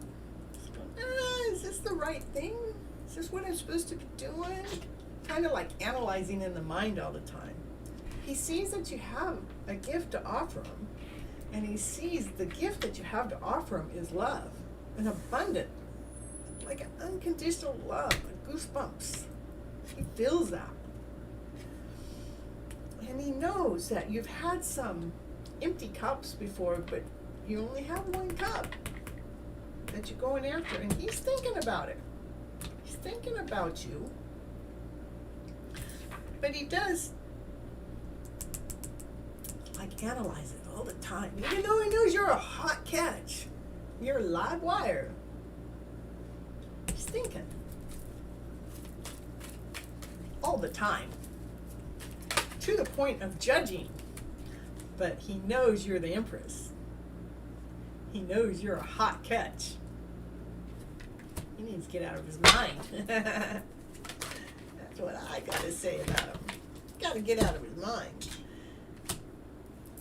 Is this the right thing? Is this what I'm supposed to be doing? Kind of like analyzing in the mind all the time. He sees that you have a gift to offer him, And he sees the gift that you have to offer him is love, an abundant, like an unconditional love, like goosebumps. He feels that. And he knows that you've had some empty cups before, but you only have one cup that you're going after. And he's thinking about it. He's thinking about you. But he does, like, analyze it all the time. Even though he knows you're a hot catch. You're a live wire. He's thinking. All the time. To the point of judging. But he knows you're the Empress. He knows you're a hot catch. He needs to get out of his mind. That's what I gotta say about him. Gotta get out of his mind.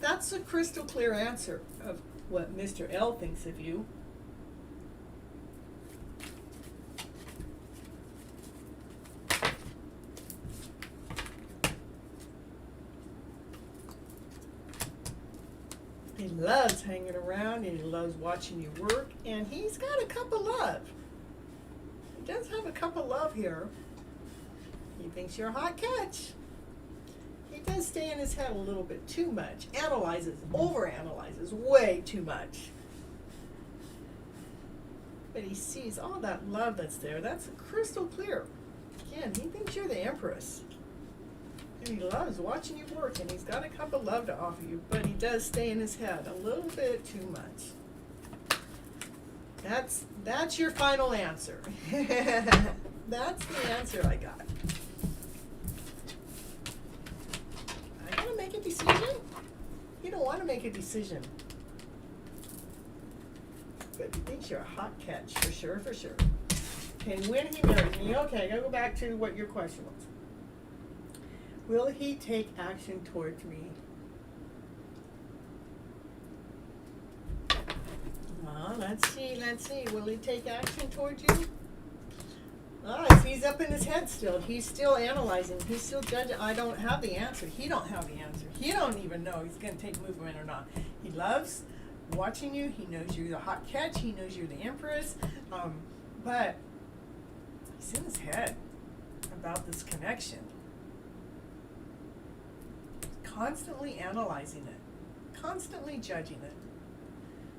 That's a crystal clear answer of what Mr. L thinks of you. He loves hanging around and he loves watching you work, and he's got a cup of love. He does have a cup of love here. He thinks you're a hot catch. He does stay in his head a little bit too much. Analyzes, overanalyzes way too much. But he sees all that love that's there. That's crystal clear. Again, he thinks you're the Empress. And he loves watching you work, and he's got a cup of love to offer you, but he does stay in his head a little bit too much. That's your final answer. That's the answer I got. I gotta make a decision? You don't want to make a decision. But he thinks you're a hot catch, for sure, for sure. And when he marries me, okay, I gotta go back to what your question was. Will he take action towards me? Well, let's see. Will he take action towards you? He's up in his head still. He's still analyzing. He's still judging. I don't have the answer. He don't have the answer. He don't even know he's going to take movement or not. He loves watching you. He knows you're the hot catch. He knows you're the Empress. But he's in his head about this connection. Constantly analyzing it. Constantly judging it.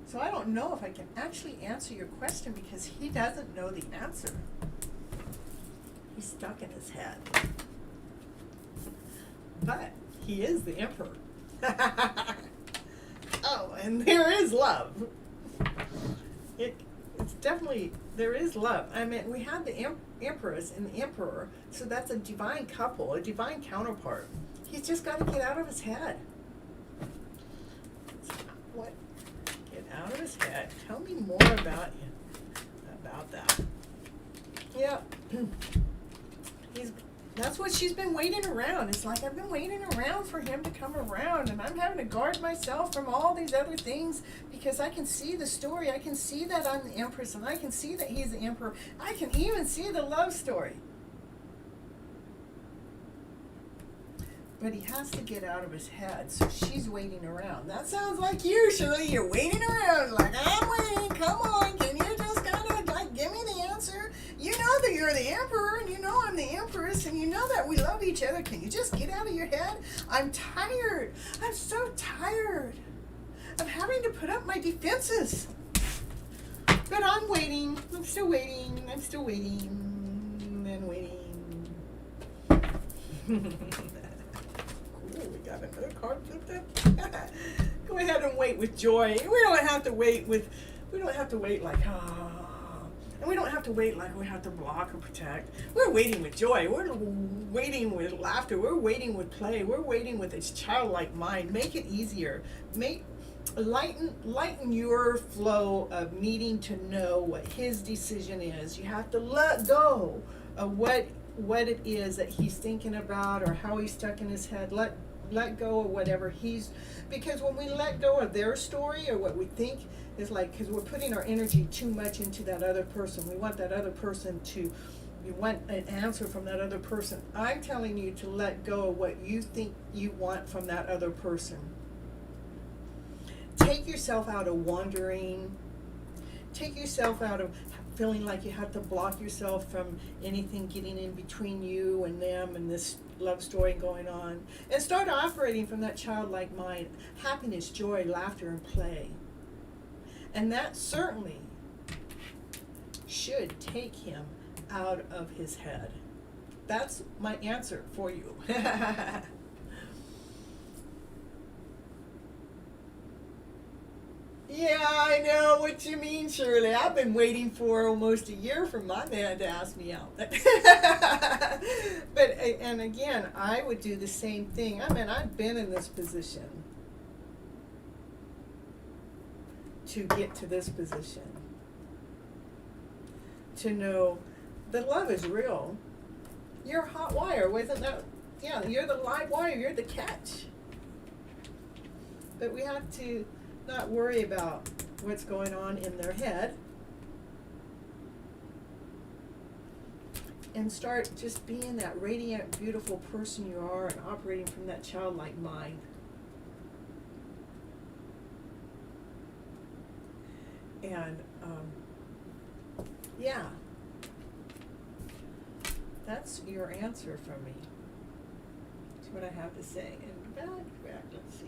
So I don't know if I can actually answer your question because he doesn't know the answer. He's stuck in his head. But he is the Emperor. Oh, and there is love. It's definitely, there is love. I mean, we have the Empress and the Emperor, so that's a divine couple, a divine counterpart. He's just got to get out of his head. What? Get out of his head. Tell me more about him. About that. Yeah. That's what she's been waiting around. It's like I've been waiting around for him to come around, and I'm having to guard myself from all these other things because I can see the story. I can see that I'm the Empress, and I can see that he's the Emperor. I can even see the love story. But he has to get out of his head, so she's waiting around. That sounds like you, Shirley. You're waiting around, like, I'm waiting. Come on, can you just kind of, like, give me the answer? You know that you're the Emperor, and you know I'm the Empress, and you know that we love each other. Can you just get out of your head? I'm tired. I'm so tired of having to put up my defenses. But I'm waiting. I'm still waiting. I'm still waiting. And waiting. We got another card flipped up. Go ahead and wait with joy. We don't have to wait like, and we don't have to wait like we have to block or protect. We're waiting with joy. We're waiting with laughter. We're waiting with play. We're waiting with this childlike mind. Make it easier. Lighten your flow of needing to know what his decision is. You have to let go of what it is that he's thinking about or how he's stuck in his head. Let go of whatever because when we let go of their story or what we think is like, because we're putting our energy too much into that other person. We want that other person you want an answer from that other person. I'm telling you to let go of what you think you want from that other person. Take yourself out of wandering. Take yourself out of feeling like you have to block yourself from anything getting in between you and them and this love story going on. And start operating from that childlike mind. Happiness, joy, laughter, and play. And that certainly should take him out of his head. That's my answer for you. Yeah, I know what you mean, Shirley. I've been waiting for almost a year for my man to ask me out. But, and again, I would do the same thing. I mean, I've been in this position to get to this position. To know that love is real. You're a hot wire, wasn't that? Yeah, you're the live wire, you're the catch. But we have to not worry about what's going on in their head and start just being that radiant, beautiful person you are and operating from that childlike mind. And yeah, that's your answer from me. That's what I have to say. And back, let's see.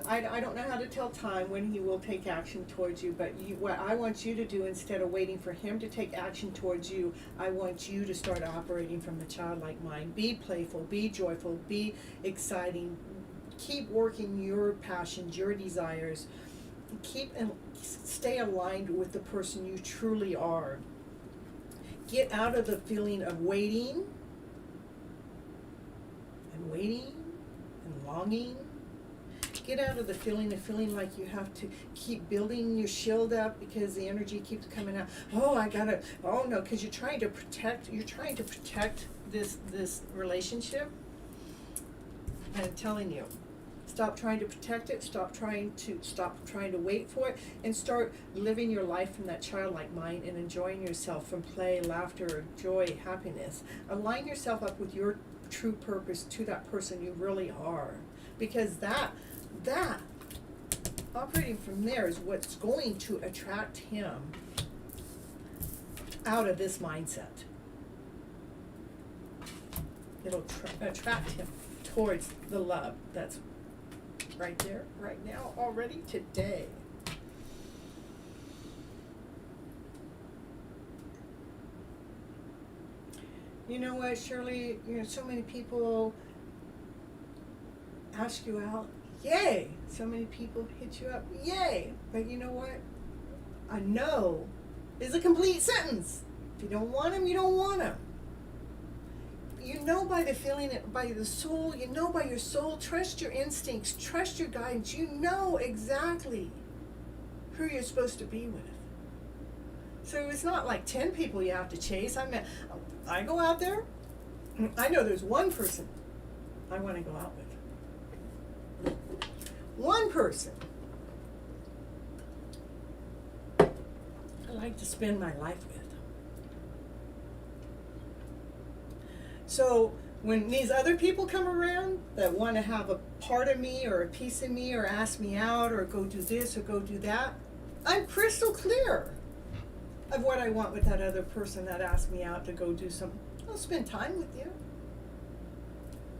I don't know how to tell time when he will take action towards you, but what I want you to do, instead of waiting for him to take action towards you, I want you to start operating from the childlike mind. Be playful, be joyful, be exciting. Keep working your passions, your desires. Keep and stay aligned with the person you truly are. Get out of the feeling of waiting and longing. Get out of the feeling like you have to keep building your shield up because the energy keeps coming out. Oh no, because you're trying to protect this relationship. And I'm telling you, stop trying to protect it, stop trying to wait for it, and start living your life from that childlike mind and enjoying yourself from play, laughter, joy, happiness. Align yourself up with your true purpose to that person you really are. Because that operating from there is what's going to attract him out of this mindset. It'll attract him towards the love that's right there, right now, already today. You know what, Shirley? So many people ask you out. Yay! So many people hit you up. Yay! But you know what? A no is a complete sentence. If you don't want him, you don't want him. You know by the feeling, by the soul, you know by your soul. Trust your instincts. Trust your guidance. You know exactly who you're supposed to be with. So it's not like 10 people you have to chase. I go out there. I know there's one person I want to go out with. One person I like to spend my life with. So when these other people come around that want to have a part of me or a piece of me or ask me out or go do this or go do that, I'm crystal clear of what I want with that other person that asked me out to go do something. I'll spend time with you.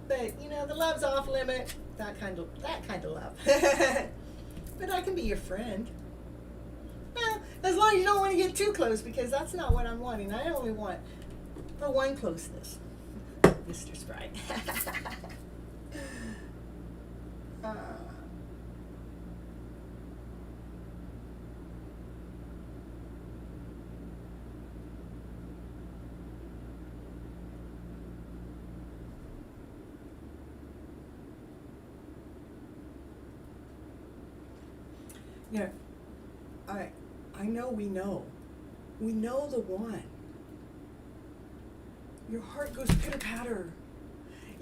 But the love's off limit, that kind of love. But I can be your friend. Well, as long as you don't want to get too close, because that's not what I'm wanting. I only want for one closeness, Mr. Sprite. Yeah, I know we know. We know the one. Your heart goes pitter-patter.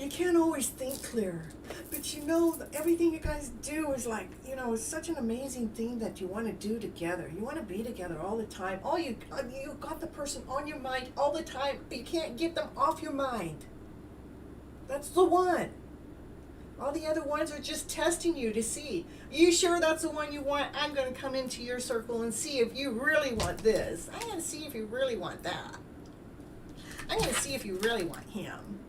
You can't always think clear. But that everything you guys do is like, it's such an amazing thing that you want to do together. You want to be together all the time. You got the person on your mind all the time. You can't get them off your mind. That's the one. All the other ones are just testing you to see. Are you sure that's the one you want? I'm going to come into your circle and see if you really want this. I'm going to see if you really want that. I'm going to see if you really want him.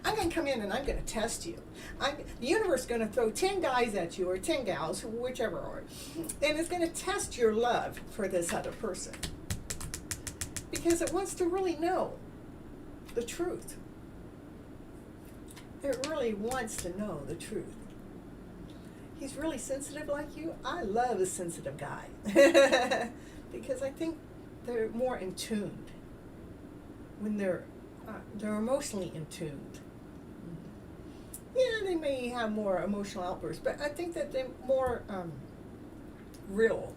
I'm going to come in and I'm going to test you. The universe is going to throw 10 guys at you, or 10 gals, whichever are, and it's going to test your love for this other person. Because it wants to really know the truth. It really wants to know the truth. He's really sensitive like you. I love a sensitive guy. Because I think they're more in tune when they're emotionally in tuned. Yeah, they may have more emotional outbursts, but I think that they're more real,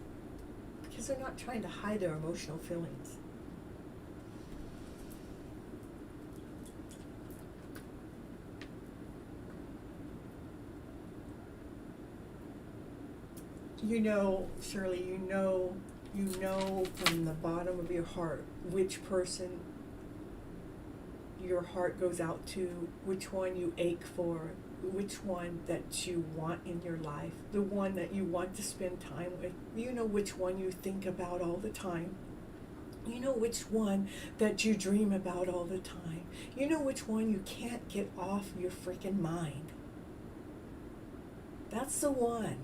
because they're not trying to hide their emotional feelings. You know, Shirley, you know from the bottom of your heart which person your heart goes out to, which one you ache for, which one that you want in your life, the one that you want to spend time with. You know which one you think about all the time. You know which one that you dream about all the time. You know which one you can't get off your freaking mind. That's the one.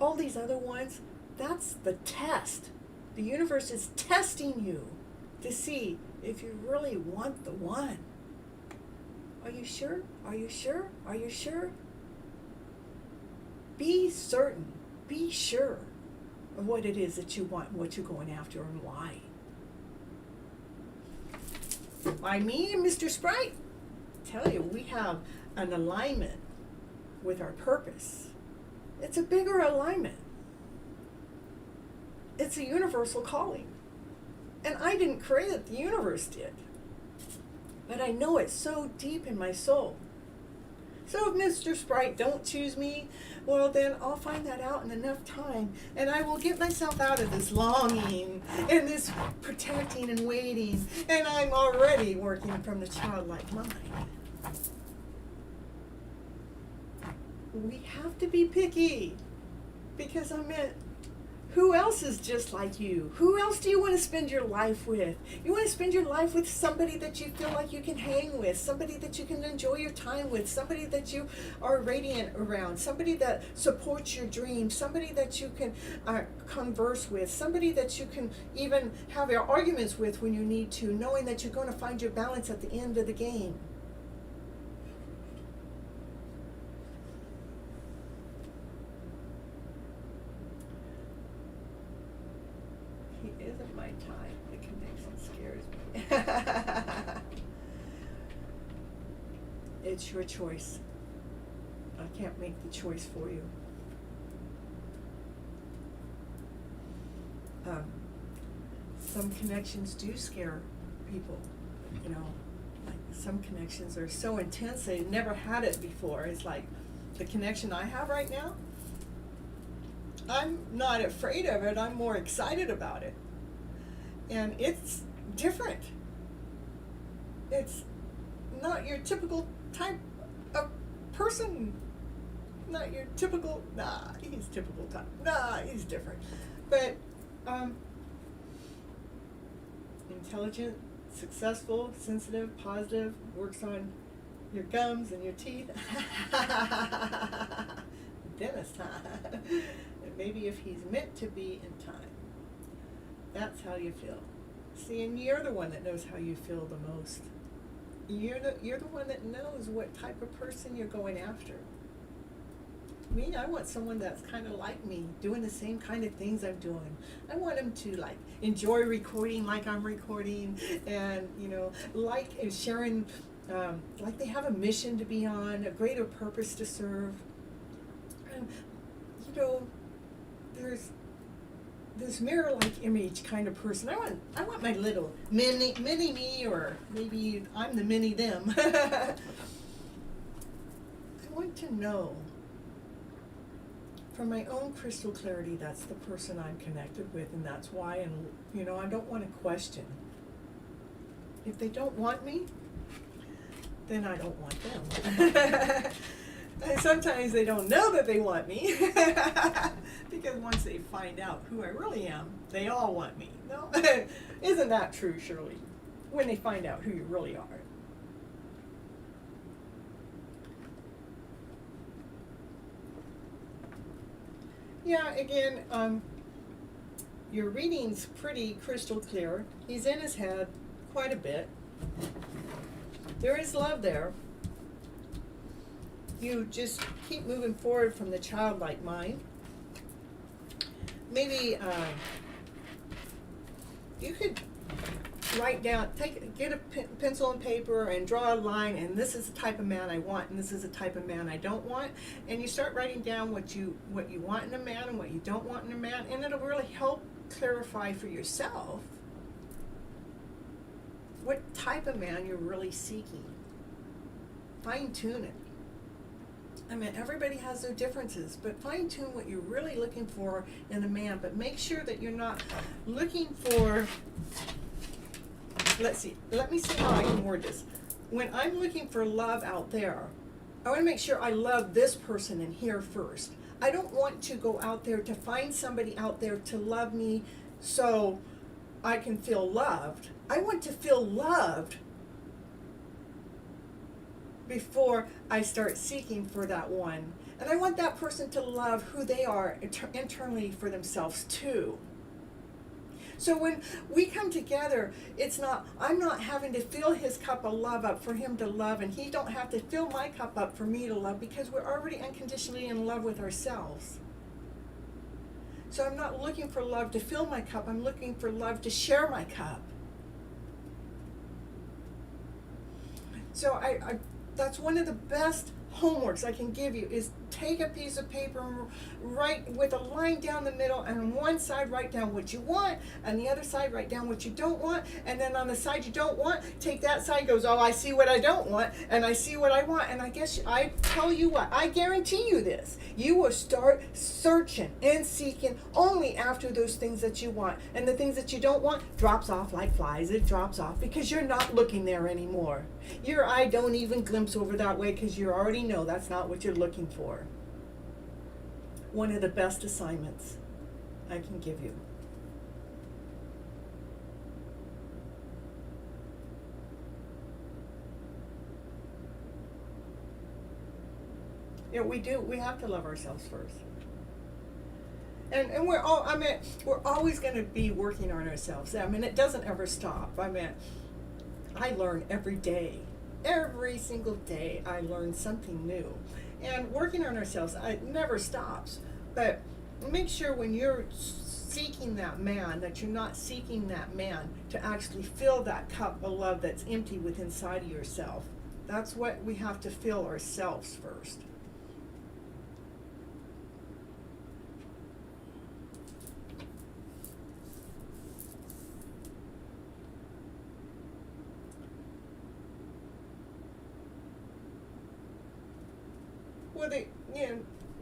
All these other ones, that's the test. The universe is testing you to see if you really want the one. Are you sure? Are you sure? Are you sure? Be certain. Be sure of what it is that you want and what you're going after and why. Why me and Mr. Sprite? Tell you, we have an alignment with our purpose. It's a bigger alignment. It's a universal calling. And I didn't create it, the universe did. But I know it so deep in my soul. So if Mr. Sprite don't choose me, well then I'll find that out in enough time, and I will get myself out of this longing and this protecting and waiting, and I'm already working from the childlike mind. We have to be picky, because I meant, who else is just like you? Who else do you want to spend your life with? You want to spend your life with somebody that you feel like you can hang with, somebody that you can enjoy your time with, somebody that you are radiant around, somebody that supports your dreams, somebody that you can converse with, somebody that you can even have your arguments with when you need to, knowing that you're going to find your balance at the end of the game. Isn't my time. The connection scares me. It's your choice. I can't make the choice for you. Some connections do scare people, you know. Like some connections are so intense they've never had it before. It's like the connection I have right now, I'm not afraid of it, I'm more excited about it. And it's different. It's not your typical type of person. Not your typical, he's typical type. He's different. But intelligent, successful, sensitive, positive, works on your gums and your teeth. Dentist, huh? And maybe if he's meant to be in time. That's how you feel. See, and you're the one that knows how you feel the most. You're the one that knows what type of person you're going after. Me, I want someone that's kind of like me, doing the same kind of things I'm doing. I want them to like enjoy recording like I'm recording, and like sharing, like they have a mission to be on, a greater purpose to serve. And there's this mirror-like image kind of person. I want my little mini me, or maybe I'm the mini them. I want to know from my own crystal clarity that's the person I'm connected with, and that's why. And I don't want to question. If they don't want me, then I don't want them. And sometimes they don't know that they want me because once they find out who I really am, they all want me. No? Isn't that true, Shirley? When they find out who you really are. Yeah, again, your reading's pretty crystal clear. He's in his head quite a bit. There is love there. You just keep moving forward from the childlike mind. Maybe you could write down, get a pencil and paper and draw a line, and this is the type of man I want, and this is the type of man I don't want, and you start writing down what you want in a man and what you don't want in a man, and it'll really help clarify for yourself what type of man you're really seeking. Fine tune it. I mean, everybody has their differences, but fine tune what you're really looking for in a man, but make sure that you're not looking for, let me see how I can word this. When I'm looking for love out there, I want to make sure I love this person in here first. I don't want to go out there to find somebody out there to love me so I can feel loved. I want to feel loved before I start seeking for that one. And I want that person to love who they are internally for themselves too. So when we come together, I'm not having to fill his cup of love up for him to love, and he don't have to fill my cup up for me to love, because we're already unconditionally in love with ourselves. So I'm not looking for love to fill my cup, I'm looking for love to share my cup. So that's one of the best homeworks I can give you, is take a piece of paper and write with a line down the middle, and on one side write down what you want, and the other side write down what you don't want, and then on the side you don't want, take that side, goes, oh, I see what I don't want, and I see what I want, and I guess I tell you what, I guarantee you this, you will start searching and seeking only after those things that you want, and the things that you don't want drops off like flies. It drops off because you're not looking there anymore. Your eye don't even glimpse over that way because you already know that's not what you're looking for. One of the best assignments I can give you. Yeah, we have to love ourselves first. And we're always going to be working on ourselves. I mean, it doesn't ever stop. I mean, I learn every day. Every single day I learn something new. And working on ourselves, it never stops. But make sure when you're seeking that man, that you're not seeking that man to actually fill that cup of love that's empty within inside of yourself. That's what we have to fill ourselves first. Well, the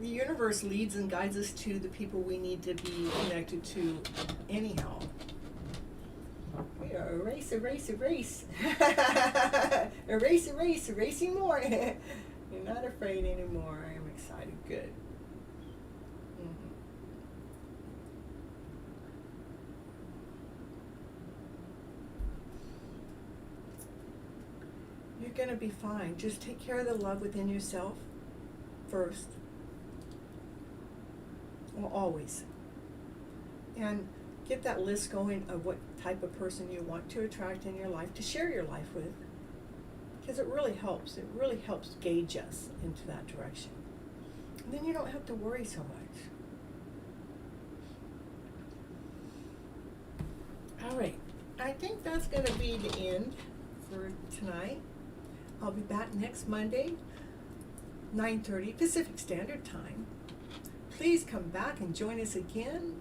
universe leads and guides us to the people we need to be connected to anyhow. Erase, erase, erase. Erase, erase, erasing more. You're not afraid anymore. I am excited. Good. You're going to be fine. Just take care of the love within yourself first. Well, always. And get that list going of what type of person you want to attract in your life, to share your life with. Because it really helps. It really helps gauge us into that direction. And then you don't have to worry so much. All right. I think that's going to be the end for tonight. I'll be back next Monday, 9:30 Pacific Standard Time. Please come back and join us again.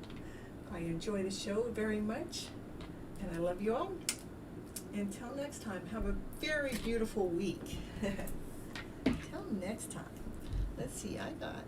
I enjoy the show very much, and I love you all. Until next time, have a very beautiful week. Until next time. Let's see, I got